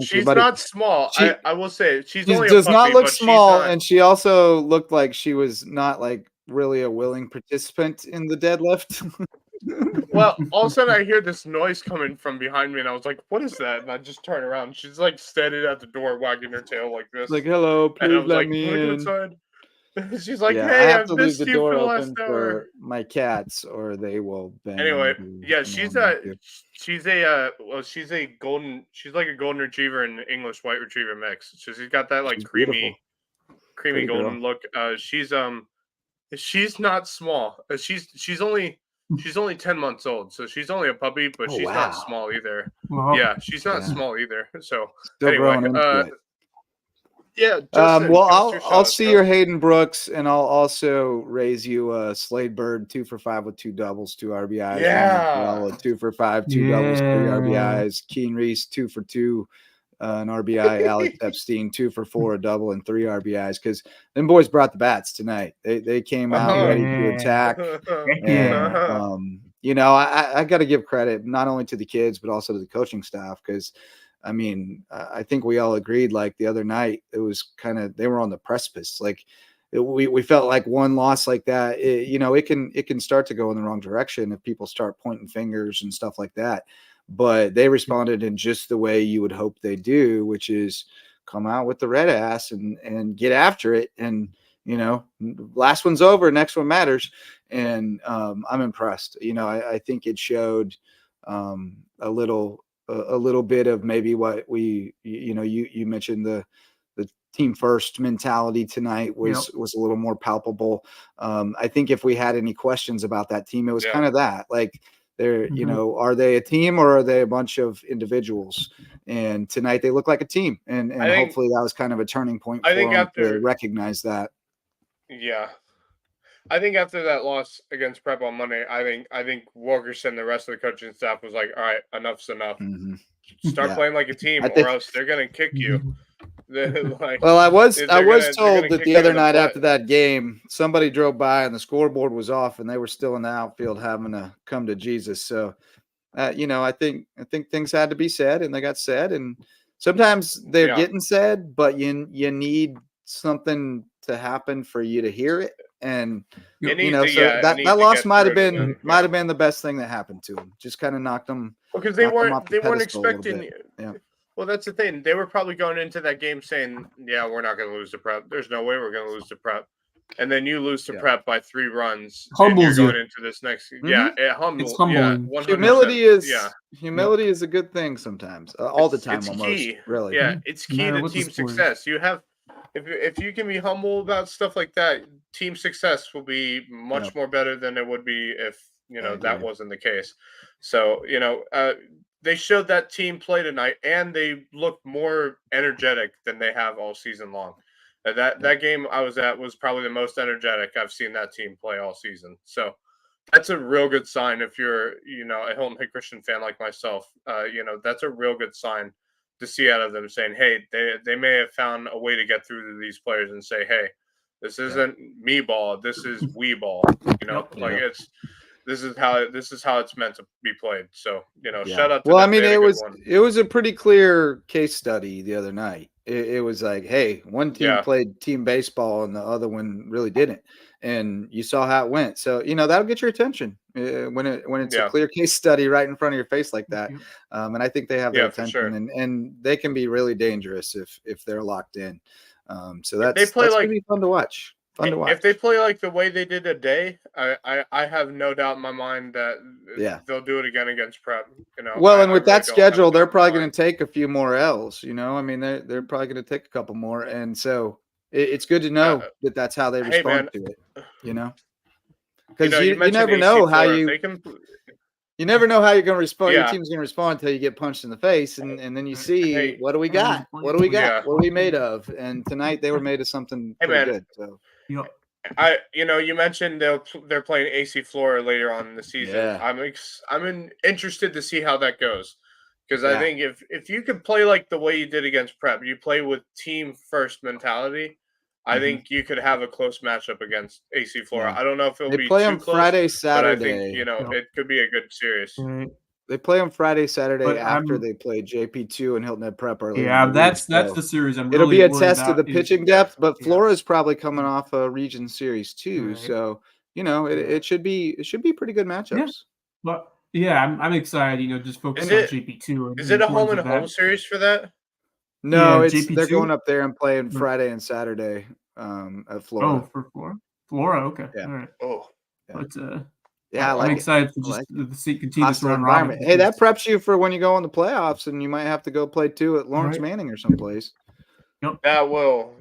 She's not small. I will say she does not look small, and she also looked like she was not really a willing participant in the deadlift. Well, all of a sudden I hear this noise coming from behind me, and I was like, "What is that?" And I just turn around. She's standing at the door, wagging her tail like this. Like, "Hello, please let me in." Inside. She's like, "Hey, I have to leave the door for open for my cats, or they will bang." Anyway, she's like a golden retriever and English white retriever mix. So she's got that creamy creamy golden look. She's not small. She's only 10 months old, so she's only a puppy, but she's not small either. Wow. Yeah, she's not small either. So Still anyway, growing into it. Yeah. Justin, Well, give us I'll shot, see bro. your Hayden Brooks, and I'll also raise you a Slade Bird 2 for 5 with 2 doubles, 2 RBIs. Yeah. 2 for 5, 2 doubles, 3 RBIs. Keen Reese 2 for 2, an RBI. Alex Epstein 2 for 4, a double, and 3 RBIs. Because them boys brought the bats tonight. They came out ready to attack. And you know, I got to give credit not only to the kids but also to the coaching staff, because I mean, I think we all agreed, like the other night, it was kind of, they were on the precipice. Like we felt like one loss like that, it can start to go in the wrong direction if people start pointing fingers and stuff like that. But they responded in just the way you would hope they do, which is come out with the red ass and get after it. And, you know, last one's over, next one matters. And I'm impressed. You know, I think it showed a little bit of maybe what you mentioned, the team first mentality tonight was a little more palpable. I think if we had any questions about that team, it was kind of that, like they're, you know, are they a team or are they a bunch of individuals? And tonight they look like a team, and hopefully that was kind of a turning point for them to recognize that. Yeah. I think after that loss against Prep on Monday, I think Wilkerson, the rest of the coaching staff was like, all right, enough's enough. Mm-hmm. Start playing like a team, or else they're gonna kick you. Well, I was told that the other night after that game, somebody drove by and the scoreboard was off, and they were still in the outfield having to come to Jesus. So, you know, I think things had to be said, and they got said, and sometimes they're getting said, but you need something to happen for you to hear it. And that loss might have been the best thing that happened to them. Just kind of knocked them because they weren't expecting. Yeah. Well, that's the thing. They were probably going into that game saying, "Yeah, we're not going to lose to Prep. There's no way we're going to lose to Prep." And then you lose to Prep by 3 runs. Humbles you. Going into this next, it humbles. It's humbling. Yeah, humility is a good thing sometimes. All the time, almost. Key. Really. Yeah, it's key to team success. You have. If you can be humble about stuff like that, team success will be much more better than it would be if that wasn't the case. So they showed that team play tonight, and they looked more energetic than they have all season long. That game I was at was probably the most energetic I've seen that team play all season. So that's a real good sign if you're a Hilton Head Christian fan like myself. That's a real good sign to see out of them, saying, hey, they may have found a way to get through to these players and say, hey, this isn't me ball, this is we ball. This is how it's meant to be played. So shout out to them. I mean, it was a pretty clear case study the other night. It was like, hey, one team played team baseball and the other one really didn't, and you saw how it went. So that'll get your attention when it's a clear case study right in front of your face like that. And I think they have their attention, and they can be really dangerous if they're locked in. So that's gonna be fun to watch. If they play like the way they did today, I have no doubt in my mind that they'll do it again against Prep. Well, and with that schedule, they're probably going to take a few more L's. I mean, they're probably going to take a couple more, and so it's good to know that that's how they respond to it. Because you never know how you never know how you're going to respond. Your team's going to respond until you get punched in the face, and then you see what do we got? What do we got? What are we made of? And tonight they were made of something pretty good. So. You mentioned they're playing AC Flora later on in the season. Yeah. I'm interested to see how that goes, because I think if you could play like the way you did against Prep, you play with team first mentality. I think you could have a close matchup against AC Flora. I don't know if it'll be play too on close, Friday, Saturday. But I think it could be a good series. They play on Friday, Saturday after they play JP2 and Hilton Head Prep early. Yeah, that's the series. It'll be a test of the pitching depth, but Flora's probably coming off a region series too, so it should be pretty good matchups. But I'm excited. Just focus on JP2. Is it a home and home series for that? No, they're going up there and playing Friday and Saturday at Flora. Oh, for Flora, okay. Yeah. All right. Oh, but I'm excited to see continue this round robin. Hey, that preps you for when you go in the playoffs, and you might have to go play 2 at Lawrence Manning or someplace. That will.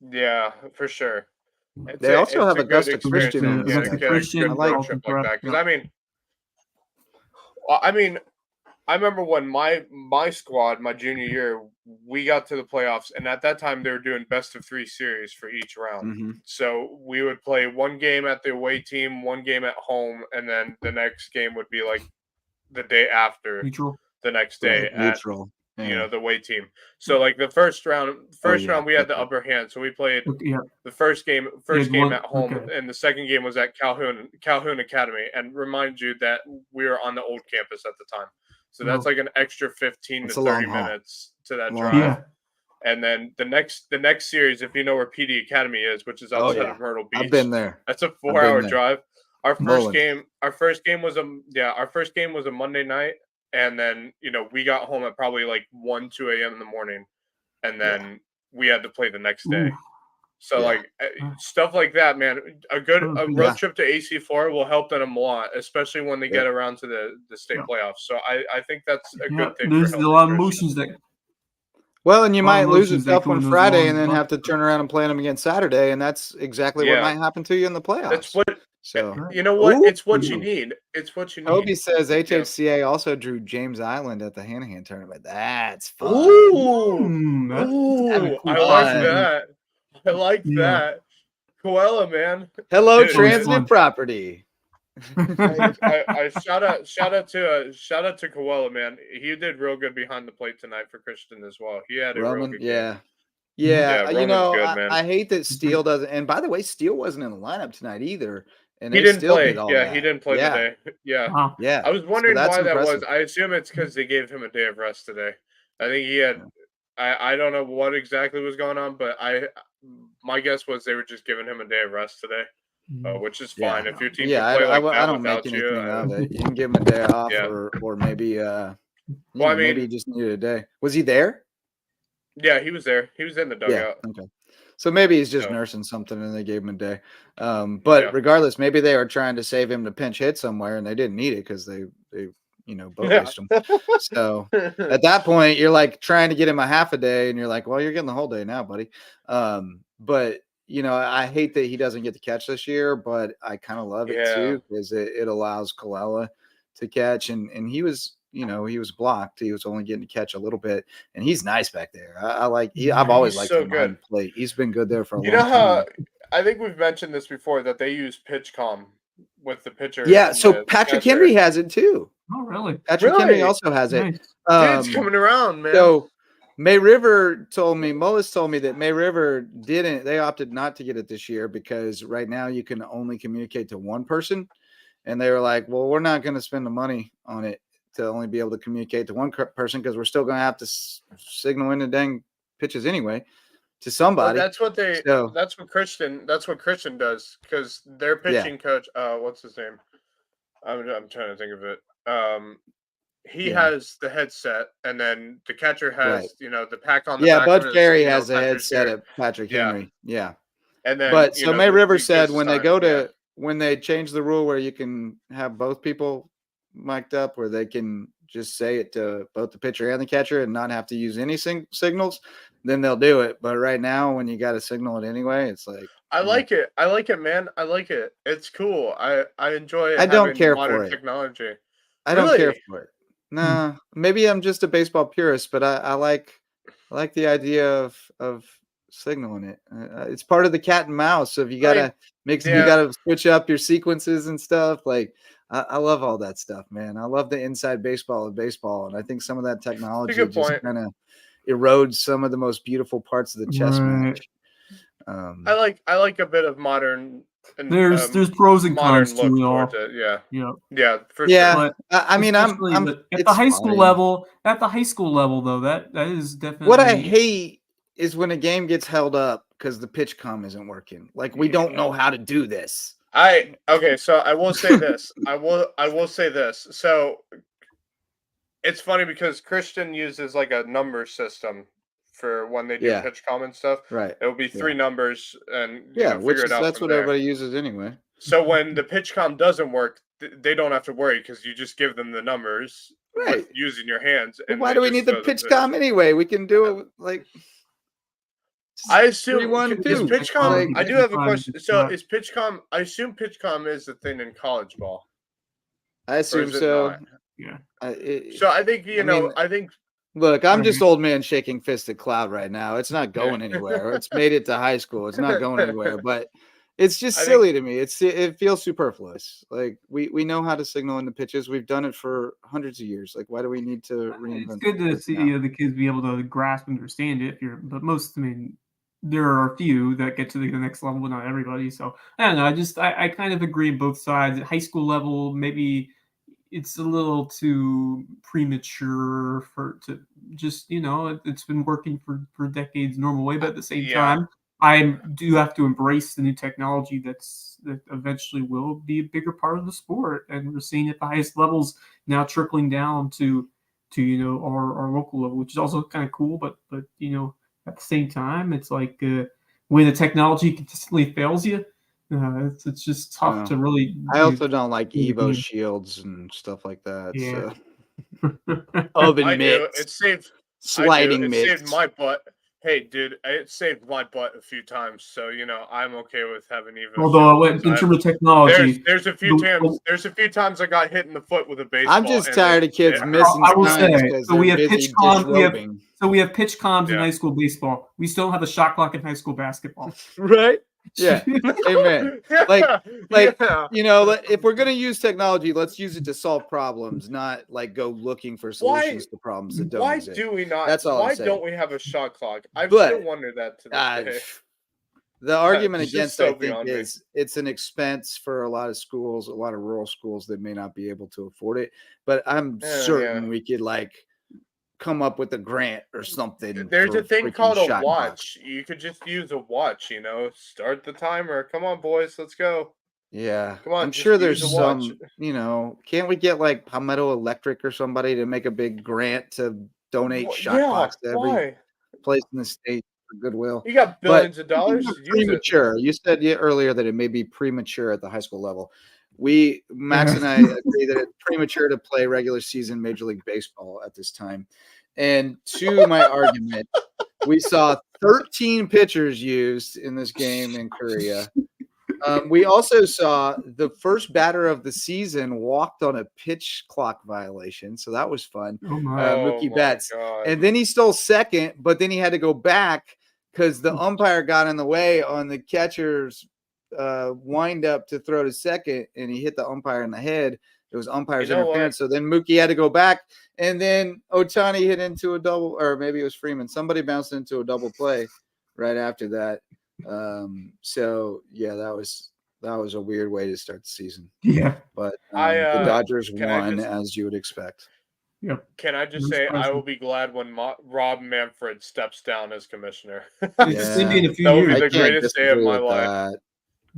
Yeah, for sure. They also have it's a good Augusta experience Christian to on get Sunday. a good road trip like that. Because I mean, I remember when my squad, my junior year, we got to the playoffs, and at that time they were doing best of 3 series for each round. Mm-hmm. So we would play one game at the away team, one game at home, and then the next game would be like the day after the next day at neutral. Yeah. the away team. So like the first round we had the upper hand. So we played the first game at home, and the second game was at Calhoun Academy. And remind you that we were on the old campus at the time. So that's like an extra 15 to 30 minutes to that drive. Yeah. And then the next series, if you know where PD Academy is, which is outside of Myrtle Beach, I've been there. That's a 4-hour drive. Our first game was a Monday night, and then we got home at probably like 2 a.m. in the morning, and then we had to play the next day. So like stuff like that, man. A road trip to AC4 will help them a lot, especially when they get around to the state playoffs. So I think that's a good thing. There's a lot of emotions that. Well, and you might lose a tough one Friday and then have to turn around and play them again Saturday, and that's exactly what might happen to you in the playoffs. That's what. So you know what? It's what you need. It's what you need. Toby says HHCA also drew James Island at the Hanahan tournament. That's fun. I like that. I like that. Koella, man. Hello, transitive property. I shout out to Koella, man. He did real good behind the plate tonight for Christian as well. He had a real good game. Yeah. I hate that Steele doesn't. And by the way, Steele wasn't in the lineup tonight either. And he didn't play. He didn't play today. Yeah. Yeah. I was wondering why that was. I assume it's because they gave him a day of rest today. I think he had. I don't know what exactly was going on, but my guess was they were just giving him a day of rest today, which is fine. If your team can play like that I don't make without anything you, out of it. You can give him a day off, or maybe maybe he just needed a day. Was he there? Yeah, he was there. He was in the dugout. Yeah, okay. So maybe he's just nursing something and they gave him a day. But regardless, maybe they were trying to save him to pinch hit somewhere and they didn't need it because they both raced him. So at that point, you're like trying to get him a half a day and you're like, well, you're getting the whole day now, buddy. But I hate that he doesn't get to catch this year, but I kind of love it too because it allows Koella to catch and he was he was blocked. He was only getting to catch a little bit, and he's nice back there. I've always liked him behind the plate. He's been good there for a long time. I think we've mentioned this before that they use PitchCom with the pitcher. Yeah, so Patrick Henry has it too. Oh, really? Patrick Henry also has it. Dude, it's coming around, man. So May River Mullis told me that May River they opted not to get it this year because right now you can only communicate to one person. And they were like, well, we're not going to spend the money on it to only be able to communicate to one person because we're still going to have to signal in the dang pitches anyway to somebody. Well, that's what Christian does because their pitching coach, what's his name? I'm trying to think of it. He has the headset, and then the catcher has the pack on the back. Bud Ferry has a headset at Patrick Henry. Yeah. And then so May River said when they change the rule where you can have both people mic'd up where they can just say it to both the pitcher and the catcher and not have to use any signals, then they'll do it. But right now, when you got to signal it anyway, it's like I like it, man. I like it. It's cool. I enjoy it. I don't care for it. Technology. I don't care for it. Nah, maybe I'm just a baseball purist, but I like the idea of signaling it. It's part of the cat and mouse. So if you gotta you gotta switch up your sequences and stuff. Like I love all that stuff, man. I love the inside baseball of baseball, and I think some of that technology just kind of erodes some of the most beautiful parts of the chess match. I like a bit of modern. And, there's pros and cons to it all. Yeah, for sure. I mean, I'm at the high school level. At the high school level, though, that is definitely what I hate is when a game gets held up because the pitch comm isn't working. Like we don't know how to do this. So I will say this. I will say this. So it's funny because Christian uses like a number system for when they do pitch comm and stuff. Right. It will be 3 numbers and that's what everybody uses anyway. So when the pitch comm doesn't work, they don't have to worry because you just give them the numbers using your hands. And why do we need the pitch comm anyway? We can do it like I assume 3-1-2. is PitchCom. I do have a question. So not. is PitchCom? I assume PitchCom is the thing in college ball. I assume so. Yeah. So I think I think. Look, I'm just old man shaking fist at cloud right now. It's not going anywhere. It's made it to high school. It's not going anywhere. But it's just silly to me. It feels superfluous. Like we know how to signal in the pitches. We've done it for hundreds of years. Like, why do we need to reinvent? It's good to see the kids be able to grasp and understand it. But most, there are a few that get to the next level, but not everybody. So I don't know. I kind of agree on both sides. At high school level, maybe it's a little too premature to just, it's been working for decades normal way, but at the same time, I do have to embrace the new technology that eventually will be a bigger part of the sport. And we're seeing at the highest levels now trickling down to our local level, which is also kind of cool. But at the same time, it's like when the technology consistently fails you, it's just tough to really. I also don't like Evo shields and stuff like that. Yeah. So. Oven mitts. It saved sliding mitts. It saved my butt. Hey, dude, it saved my butt a few times. So I'm okay with having Evo. Although in terms of technology, there's a few times I got hit in the foot with a baseball. I'm just tired of kids missing. I will say, so we have pitch comms. We have pitch comms in high school baseball. We still have a shot clock in high school basketball. Right? Yeah. Amen. If we're gonna use technology, let's use it to solve problems, not like go looking for solutions to problems that don't exist. Why do we not? That's all. Why don't we have a shot clock? I've still wondered that to this day. The argument against it, I think, is it's an expense for a lot of schools, a lot of rural schools that may not be able to afford it. But I'm certain we could come up with a grant or something. There's a thing called a watch. You could just use a watch, start the timer. Come on, boys, let's go. Yeah. Come on. I'm sure there's some, can't we get like Palmetto Electric or somebody to make a big grant to donate shot clocks to every place in the state for goodwill? You got billions of dollars. Premature. You said earlier that it may be premature at the high school level. Max and I agree that it's premature to play regular season Major League Baseball at this time. And to my argument, we saw 13 pitchers used in this game in Korea. We also saw the first batter of the season walked on a pitch clock violation. So that was fun. Mookie Betts. And then he stole second, but then he had to go back because the umpire got in the way on the catcher's wind up to throw to second, and he hit the umpire in the head. It was umpire's interference. So then Mookie had to go back, and then Ohtani hit into a double, or maybe it was Freeman. Somebody bounced into a double play right after that. So yeah, that was a weird way to start the season. Yeah, but the Dodgers won, as you would expect. Yep. Can I just say I will be glad when Rob Manfred steps down as commissioner. That will be the greatest day of my life.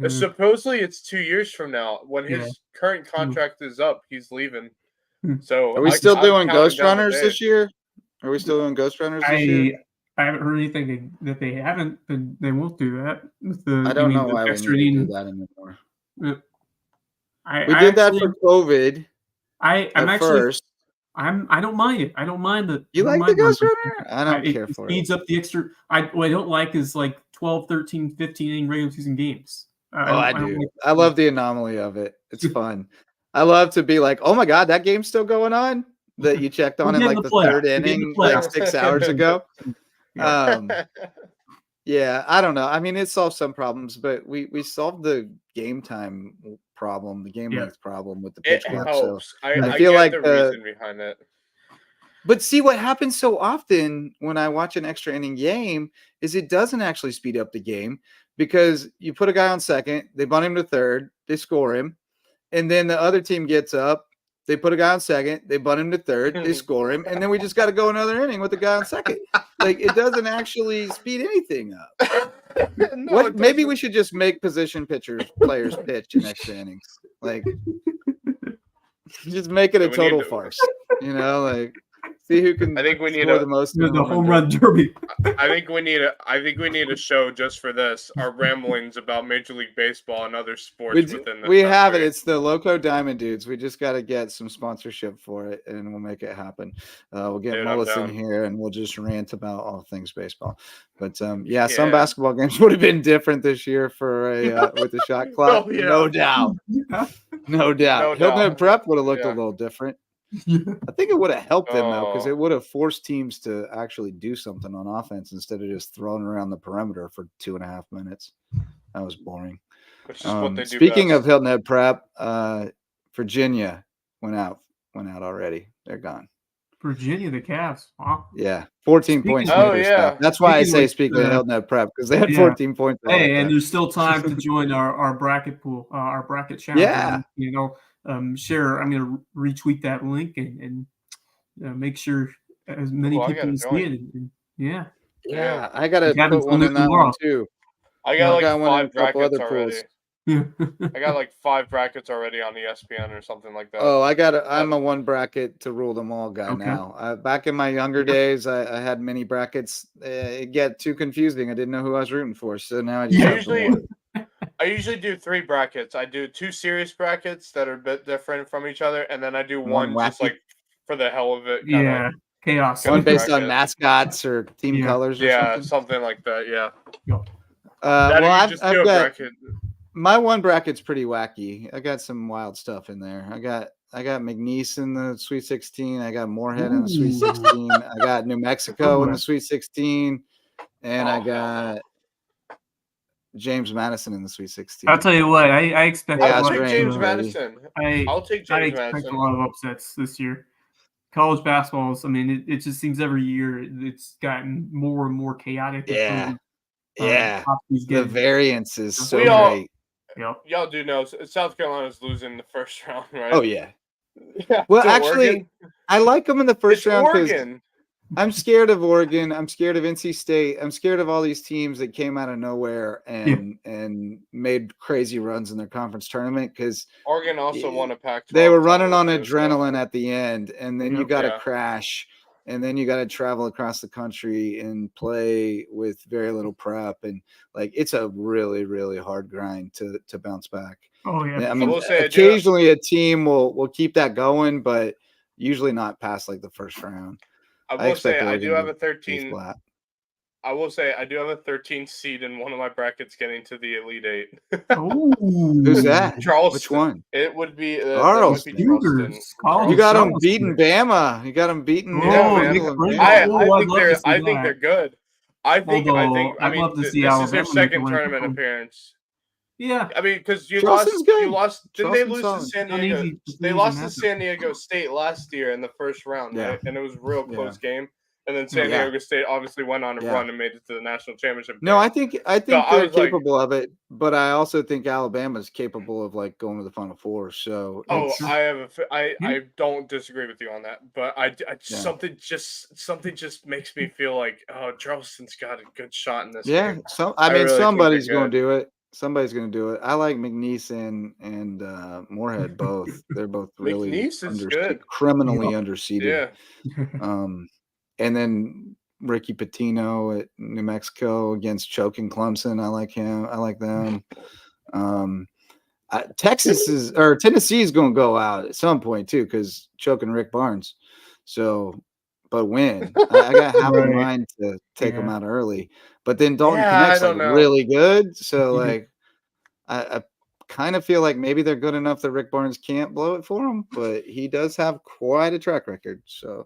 Supposedly it's 2 years from now when his current contract is up. He's leaving. So are we still doing Ghost Runners this year? Are we still doing Ghost Runners this year? I haven't heard anything that they haven't. They won't do that. I don't know why we need to do that anymore. We did that for COVID. I don't mind it. I don't mind the. You like the Ghost Runner? I don't care for it. Speeds up the extra. What I don't like is like 12, 13, 15 inning regular season games. I do. I love the anomaly of it. It's fun. I love to be like, oh my God, that game's still going on that you checked on in like the third inning like 6 hours ago. Yeah, I don't know. I mean, it solved some problems, but we solved the game time problem, the game length problem with the pitch clock. So I feel like the reason behind it. But see, what happens so often when I watch an extra inning game is it doesn't actually speed up the game because you put a guy on second, they bunt him to third, they score him, and then the other team gets up, they put a guy on second, they bunt him to third, they score him, and then we just got to go another inning with the guy on second. Like, it doesn't actually speed anything up. Maybe we should just make position players pitch in extra innings. Like, just make it a total farce. See who can I think we need score the most. The home run derby. I think we need a show just for this. Our ramblings about Major League Baseball and other sports within the we have it. country. It's the Loco Diamond Dudes. We just got to get some sponsorship for it, and we'll make it happen. We'll get Mullis in here, and we'll just rant about all things baseball. But some basketball games would have been different this year for with the shot clock. No doubt. No doubt. Hilton Head Prep would have looked a little different. I think it would have helped them though, because it would have forced teams to actually do something on offense instead of just throwing around the perimeter for 2.5 minutes. That was boring. Which is what they do Speaking best. of Hilton Head Prep, Virginia went out already. They're gone. Virginia, the Cavs. Wow. Yeah, 14 points. That's why I say speaking of Hilton Head Prep, because they had 14 points. Hey, and there's still time to join our bracket pool, our bracket challenge. Yeah. Share. I'm going to retweet that link and make sure as many people see it. Yeah. I got to put one in that one too. I got like 5 brackets already. I got like 5 brackets already on ESPN or something like that. Oh, I'm a one bracket to rule them all guy now. Back in my younger days, I had many brackets. It get too confusing. I didn't know who I was rooting for, so now I usually do 3 brackets. I do 2 serious brackets that are a bit different from each other, and then I do one just like for the hell of it. Chaos. One based on mascots or team colors. Or something like that. Yeah. I've got my one bracket's pretty wacky. I got some wild stuff in there. I got McNeese in the Sweet 16. I got Moorhead in the Sweet 16. I got New Mexico in the Sweet 16, and I got James Madison in the Sweet 16. I'll tell you what, I expect. I'll take James Madison. I expect a lot of upsets this year. College basketball, it just seems every year it's gotten more and more chaotic. The variance is so great. Y'all do know South Carolina's losing the first round, right? Oh yeah. Well, actually, Oregon. I like them in the first round because I'm scared of Oregon. I'm scared of NC State. I'm scared of all these teams that came out of nowhere and made crazy runs in their conference tournament because Oregon also won a Pac-12. They were running on adrenaline at the end, and then you got to crash, and then you got to travel across the country and play with very little prep, and it's a really, really hard grind to bounce back. Oh yeah. I mean, occasionally a team will keep that going, but usually not past the first round. I will say I do have a 13. I will say I do have a 13 seed in one of my brackets getting to the Elite 8. Who's that? Charleston. Which one? It would be Charleston. You got them beating Bama. You got them beating. I think they're good. I think. This is their second tournament appearance. Yeah, I mean, because you lost. Didn't they lose to San Diego? They lost to San Diego State last year in the first round, right? And it was a real close game. And then San Diego State obviously went on a run and made it to the national championship. No, I think they're capable of it, but I also think Alabama's capable of going to the Final Four. So I don't disagree with you on that, but something just makes me feel like Charleston's got a good shot in this. Yeah, game. Somebody's going to do it. Somebody's going to do it. I like McNeese and Moorhead both. They're both really good. Criminally underseeded. Yeah. And then Ricky Pitino at New Mexico against Choke and Clemson. I like him. I like them. Tennessee is going to go out at some point too because Choke and Rick Barnes. So, but when I got half in mind to take them out early, but then Dalton Connect's really good. So I kind of feel like maybe they're good enough that Rick Barnes can't blow it for him, but he does have quite a track record. So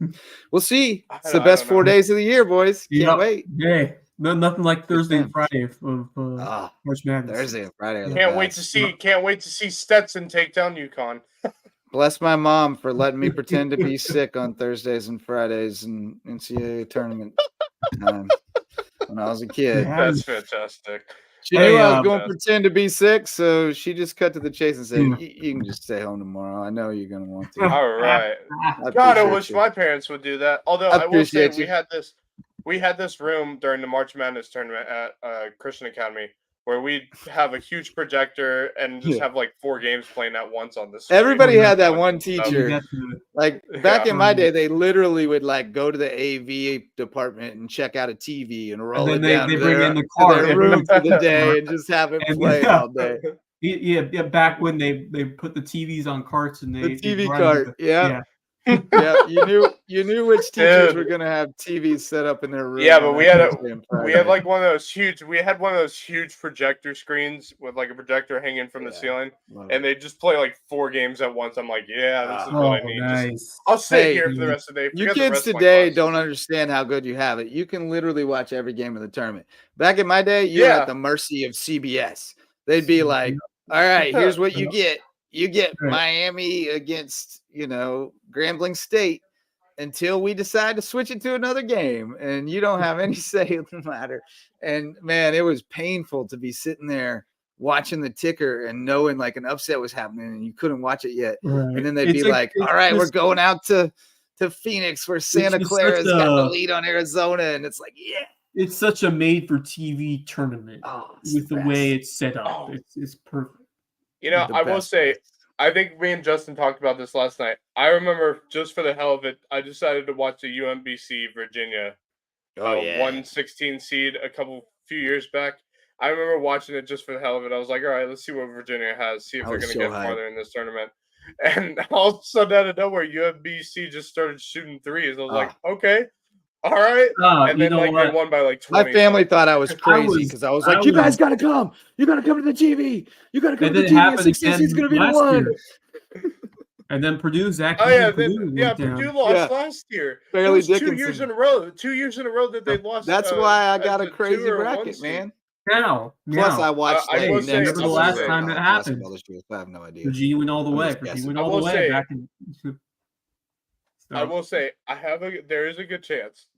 we'll see. It's the best 4 days of the year, boys. Can't wait. Yeah, nothing like Thursday and Friday of March Madness. Thursday and Friday. Can't wait to see Stetson take down UConn. Bless my mom for letting me pretend to be sick on Thursdays and Fridays in NCAA tournament time when I was a kid. That's fantastic. She knew I was going to pretend to be sick, so she just cut to the chase and said, you can just stay home tomorrow. I know you're going to want to. All right. God, I wish my parents would do that. Although I will say we had this room during the March Madness tournament at Christian Academy where we have a huge projector and just have like 4 games playing at once on this. Everybody had that one teacher. Like back in my day, they literally would like go to the AV department and check out a TV and roll it down to their room for the day and just have it play all day. Yeah, back when they put the TVs on carts and the TV cart. Yeah. You knew which teachers were gonna have TVs set up in their room. Yeah, but we had one of those huge projector screens with like a projector hanging from the ceiling, and they just play like 4 games at once. I'm like, this is what I need. Nice. I'll sit here for the rest of the day. You kids today don't understand how good you have it. You can literally watch every game of the tournament. Back in my day, you were at the mercy of CBS. They'd be like, all right, here's what you get. You get Miami against, Grambling State until we decide to switch it to another game. And you don't have any say in the matter. And, man, it was painful to be sitting there watching the ticker and knowing, like, an upset was happening and you couldn't watch it yet. Right. And then they'd be like, all right, we're going out to Phoenix where Santa Clara's got the lead on Arizona. And it's like, It's such a made-for-TV tournament with the way it's set up. It's perfect. I will say, I think me and Justin talked about this last night. I remember just for the hell of it, I decided to watch the UMBC Virginia 116 seed few years back. I remember watching it just for the hell of it. I was like, all right, let's see what Virginia has, see if they're going to get farther in this tournament. And all of a sudden, out of nowhere, UMBC just started shooting threes. I was like, okay. All right. And then they won by like 20. My family thought I was crazy because I was like, you guys got to come. You got to come to the TV. You got to come to the TV. 16 is going to be the one. And then Purdue's Purdue lost last year. Barely 2 years in a row. 2 years in a row that they lost. That's why I got a crazy bracket, man. Plus, I watched the last time that happened. I have no idea. Virginia went all the way. Virginia went all the way back in. I will say, there is a good chance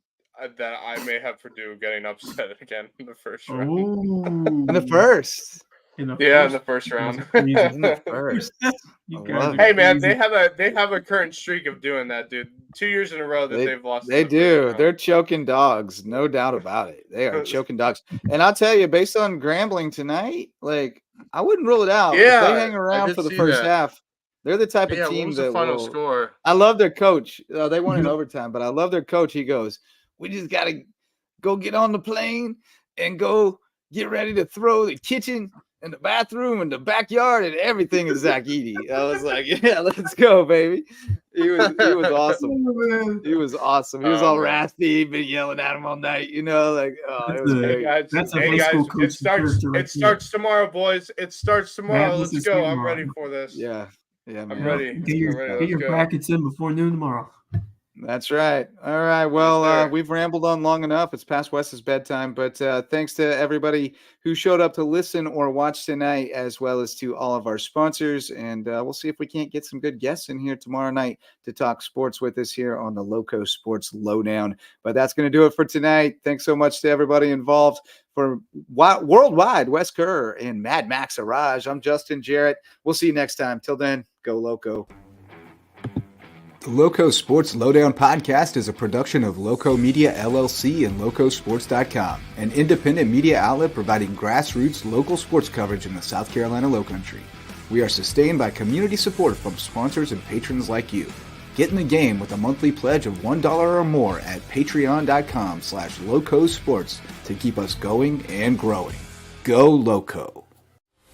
that I may have Purdue getting upset again in the first round. In the first? In the first round. In the first. Hey man, they have a current streak of doing that, dude. 2 years in a row that they've lost. They do. They're choking dogs, no doubt about it. They are choking dogs. And I'll tell you, based on Grambling tonight, like I wouldn't rule it out. Yeah, if they hang around for the first half. They're the type of team that final score? I love their coach. They won in overtime, but I love their coach. He goes, we just got to go get on the plane and go get ready to throw the kitchen and the bathroom and the backyard and everything is Zach Edey. I was like, yeah, let's go, baby. He was awesome. He was awesome. He was all raspy, been yelling at him all night, it was great. It starts tomorrow, boys. It starts tomorrow. Let's go. I'm ready for this. Yeah, man. I'm ready. Get your brackets in before noon tomorrow. That's right. All right. Well, we've rambled on long enough. It's past Wes's bedtime, but thanks to everybody who showed up to listen or watch tonight, as well as to all of our sponsors. And we'll see if we can't get some good guests in here tomorrow night to talk sports with us here on the LowcoSports Lowdown. But that's going to do it for tonight. Thanks so much to everybody involved. For Worldwide, Wes Kerr and Mad Max Arraj, I'm Justin Jarrett. We'll see you next time. Till then, go Lowco. The Lowco Sports Lowdown podcast is a production of Lowco Media LLC and LowcoSports.com, an independent media outlet providing grassroots local sports coverage in the South Carolina Lowcountry. We are sustained by community support from sponsors and patrons like you. Get in the game with a monthly pledge of $1 or more at patreon.com/LowcoSports to keep us going and growing. Go Lowco.